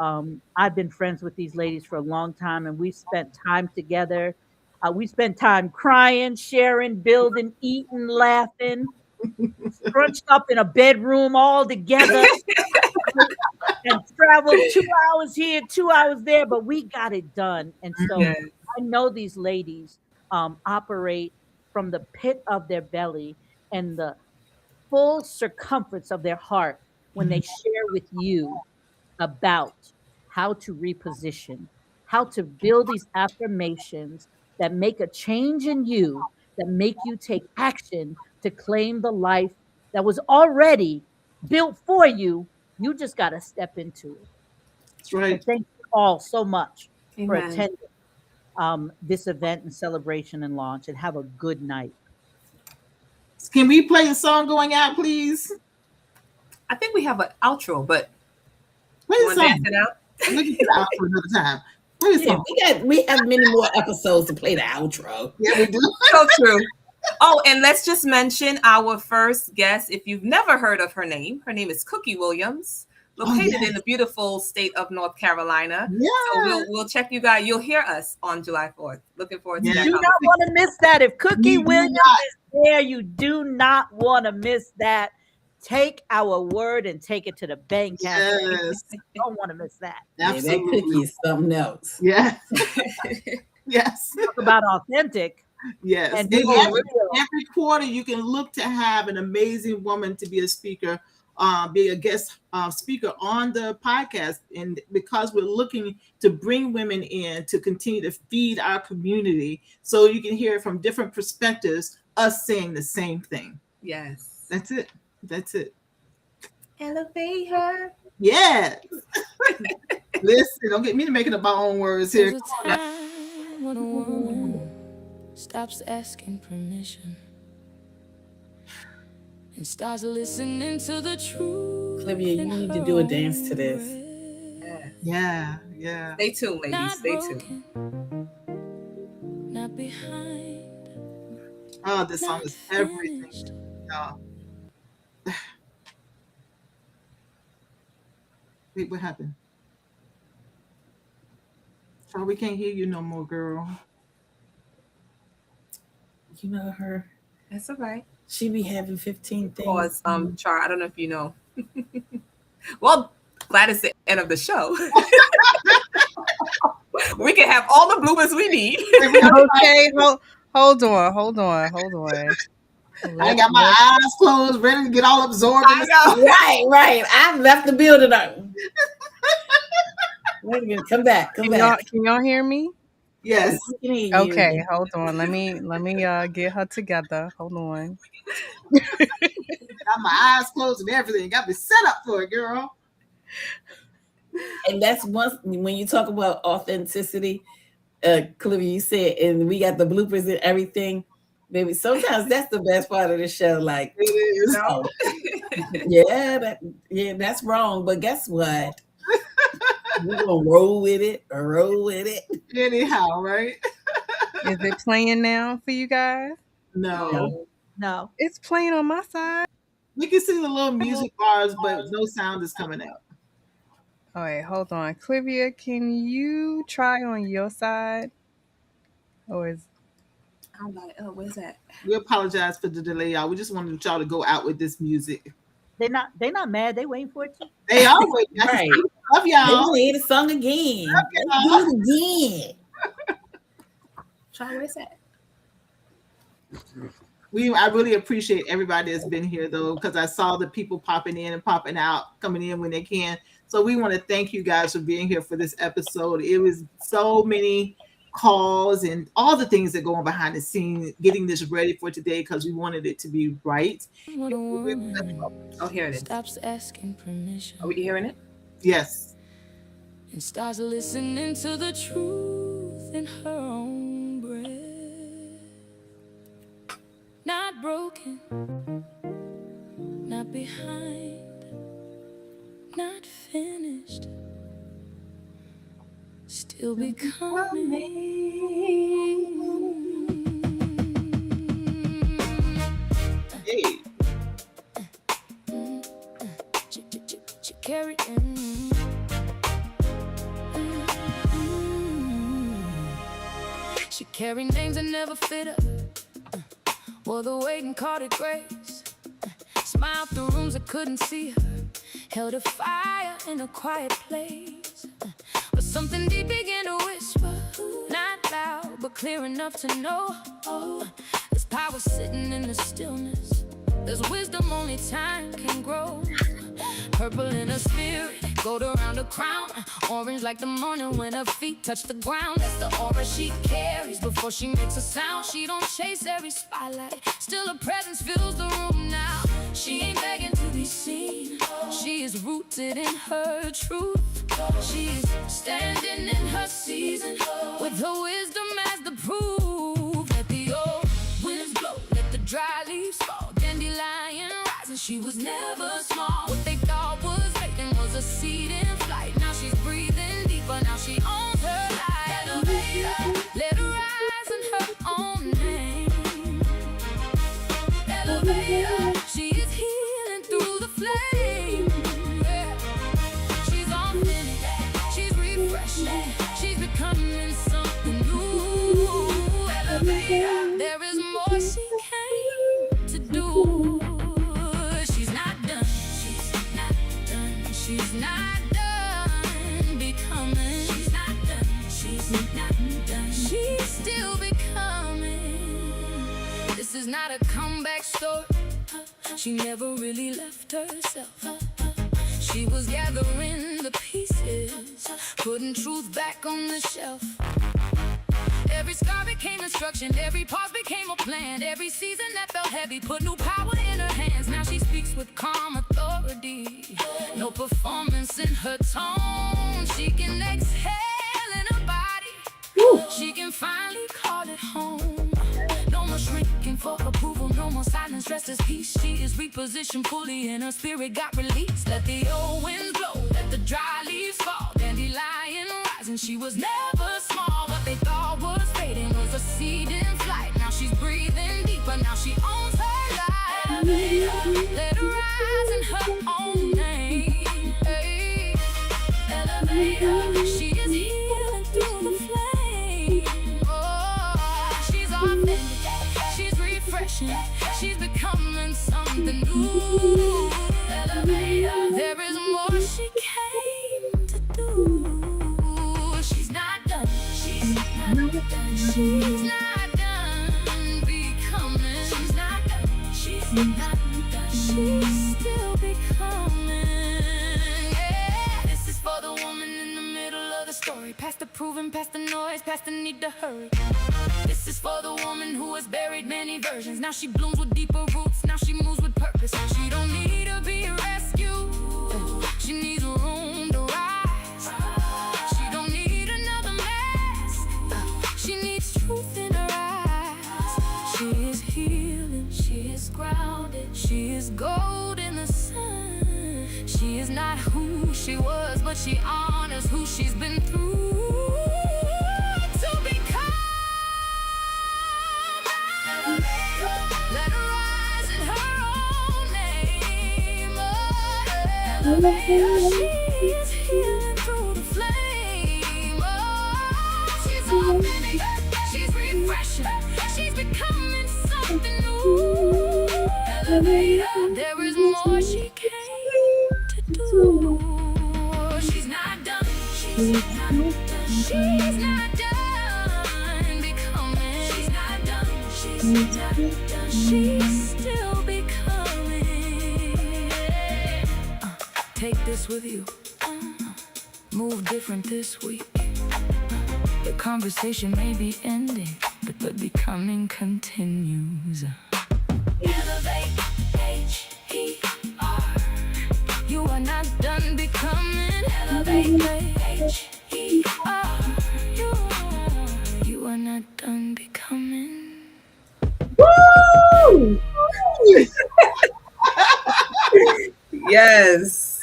I've been friends with these ladies for a long time, and we've spent time together. We spent time crying, sharing, building, eating, laughing, scrunched up in a bedroom all together, and traveled 2 hours here, 2 hours there, but we got it done. And so Yes. I know these ladies operate from the pit of their belly and the full circumference of their heart when they share with you about how to reposition, how to build these affirmations that make a change in you, that make you take action to claim the life that was already built for you. You just got to step into it. That's So right. thank you all so much for Amen. attending this event and celebration and launch, and have a good night. Can we play the song going out, please? I think we have an outro, but Play you the want to dance song. it out? We can do the outro another time. Play the Yeah, song. we have many more episodes to play the outro. Yeah, we do. So true. Oh, and let's just mention our first guest. If you've never heard of her name is Cookie Williams, located in the beautiful state of North Carolina. Yeah. So we'll check you guys. You'll hear us on July 4th. Looking forward to Yeah. that Do not conversation. want to miss that. If Cookie You do Williams not. is there, you do not want to miss that. Take our word and take it to the bank, Catherine. Yes. You don't want to miss that. Yeah, that Absolutely. cookie is something else. Yes. Yes. Talk about authentic. Yes. And And being every real. quarter, you can look to have an amazing woman to be a speaker, be a guest speaker on the podcast. And because we're looking to bring women in to continue to feed our community, so you can hear from different perspectives, us saying the same thing. Yes. That's it. That's it. Elevate her. Yeah. Listen, don't get me to making up my own words here. There's a time when a woman stops asking permission and starts listening to the truth. Olivia, you in need to her do a own dance to this. breath. Yeah. Yeah. Stay tuned, ladies. Not Stay tuned. broken, not behind, Oh, this song not is everything. finished. Y'all. Wait, what happened? Char, we can't hear you no more, girl. You know her. That's all right. She be having 15 things. Pause. Char, I don't know if you know. Well, glad it's the end of the show. We can have all the bloopers we need. Okay, hold on. I got my eyes closed, ready to get all absorbed in I this. know. Right. I've left the building up. Wait a minute. Come back. Can y'all hear me? Yes. We can hear you. Okay, hold on. Let me get her together. Hold on. Got my eyes closed and everything. Got me set up for it, girl. And that's once when you talk about authenticity, Cliffy, you said, and we got the bloopers and everything. Baby, sometimes that's the best part of the show. Like, It is. oh, that's wrong. But guess what? We're gonna roll with it. Anyhow, right? Is it playing now for you guys? No. No. It's playing on my side. We can see the little music bars, but no sound is coming out. All right, hold on. Clivia, can you try on your side? Or is I'm like, oh, where's that? We apologize for the delay, y'all. We just wanted y'all to go out with this music. They're not mad. They waiting for it too. They are waiting. Right. Love They y'all. want to hear the song again. Let's do it again. Char, where's that? I really appreciate everybody that's been here though, because I saw the people popping in and popping out, coming in when they can. So we want to thank you guys for being here for this episode. It was so many calls and all the things that go on behind the scenes, getting this ready for today because we wanted it to be right. When a woman Oh, here it is. stops asking permission Are we hearing it? Yes. and starts listening to the truth in her own breath. Not broken, not behind, not finished, still becoming. Hey. She carried She carried names that never fit her. Wore the weight and caught it grace. Smiled through rooms that couldn't see her. Held a fire in a quiet place. But something deep began to whisper. Not loud, but clear enough to know. There's power sitting in the stillness. There's wisdom only time can grow. Purple in her spirit, gold around her crown. Orange like the morning when her feet touch the ground. That's the aura she carries before she makes a sound. She don't chase every spotlight, still her presence fills the room now. She ain't begging to be seen, she is rooted in her truth. She's standing in her season, with her wisdom as the proof. Let the old winds blow, let the dry leaves fall. She was never small. What they thought was vacant was a seed in flight. Now she's breathing deeper. Now she owns her life. Elevator, let her rise in her own name. Elevator, she is healing through the flame. Yeah. She's authentic, she's refreshing, she's becoming something new. Elevator, there is more she came to do. She's not done, she's not done, she's not done becoming. She's not done, she's not done, she's still becoming. This is not a comeback story. She never really left herself. She was gathering the pieces, putting truth back on the shelf. Every scar became instruction, every pause became a plan. Every season that felt heavy put new power in her hands. Now she speaks with calm authority, no performance in her tone. She can exhale in her body, she can finally call it home. No more shrinking for approval, no more silence, rest as peace. She is repositioned fully and her spirit got released. Let the old winds blow, let the dry leaves fall. Dandelion rising, she was never small. What they thought was fading was a seed in flight. Now she's breathing deeper, now she owns her life. Let her rise in her own name. Hey. Elevator, she is healing through the flame. Oh, she's authentic, she's refreshing, she's becoming something new. Elevator, there is more she came to do. She's not done, she's not done, she's not done becoming. She's not done, she's not done, she's still becoming. Yeah. This is for the woman in the middle of the story, past the proving, past the noise, past the need to hurry. This is for the woman who has buried many versions. Now she blooms with deeper roots, now she moves with purpose. She don't need to be rescued, she needs room to rise. She don't need another mess, she needs truth in her eyes. She is healing, she is grounded, she is gold in the sun. She is not who she was, but she honors who she's been through to become. Let her rise in her own name. Oh, she is healing through the flame. Oh, she's authentic, she's refreshing, she's becoming something new. Elevator, there is more she came to do. She's not done, she's not done, she's not done becoming. She's not done, she's not done, she's still becoming. Take this with you, move different this week. The conversation may be ending, but the becoming continues. Elevate, H.E.R. You are not done becoming. Elevate, H.E.R. You are not done becoming. Woo! Yes.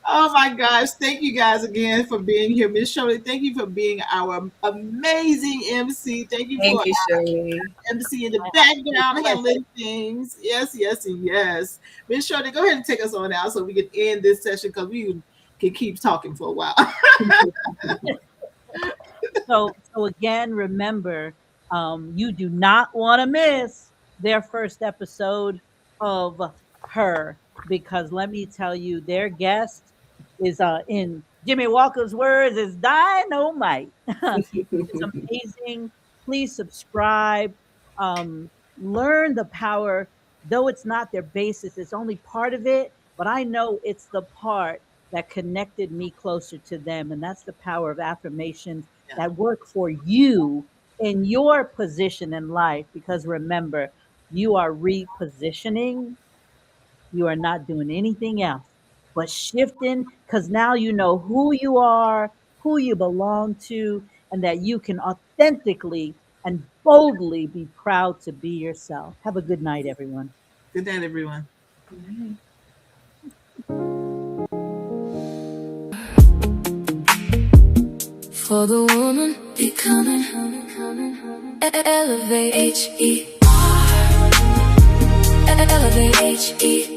Oh my gosh. Thank you guys again for being here. Miss Shirley, thank you for being our amazing MC. Thank you Thank for you, Shirley. MC in the background handling things. Yes, yes, and yes. Miss Shirley, go ahead and take us on out so we can end this session because we can keep talking for a while. So again, remember, you do not want to miss their first episode of Her, because let me tell you, their guest is in Jimmy Walker's words is dynamite. It's amazing. Please subscribe. Learn the power, though it's not their basis, it's only part of it, but I know it's the part that connected me closer to them. And that's the power of affirmations that work for you in your position in life. Because remember, you are repositioning, you are not doing anything else but shifting, because now you know who you are, who you belong to, and that you can authentically and boldly be proud to be yourself. Have a good night, everyone. Good night, everyone. For the woman becoming, elevate H.E.R. Elevate H.E.R.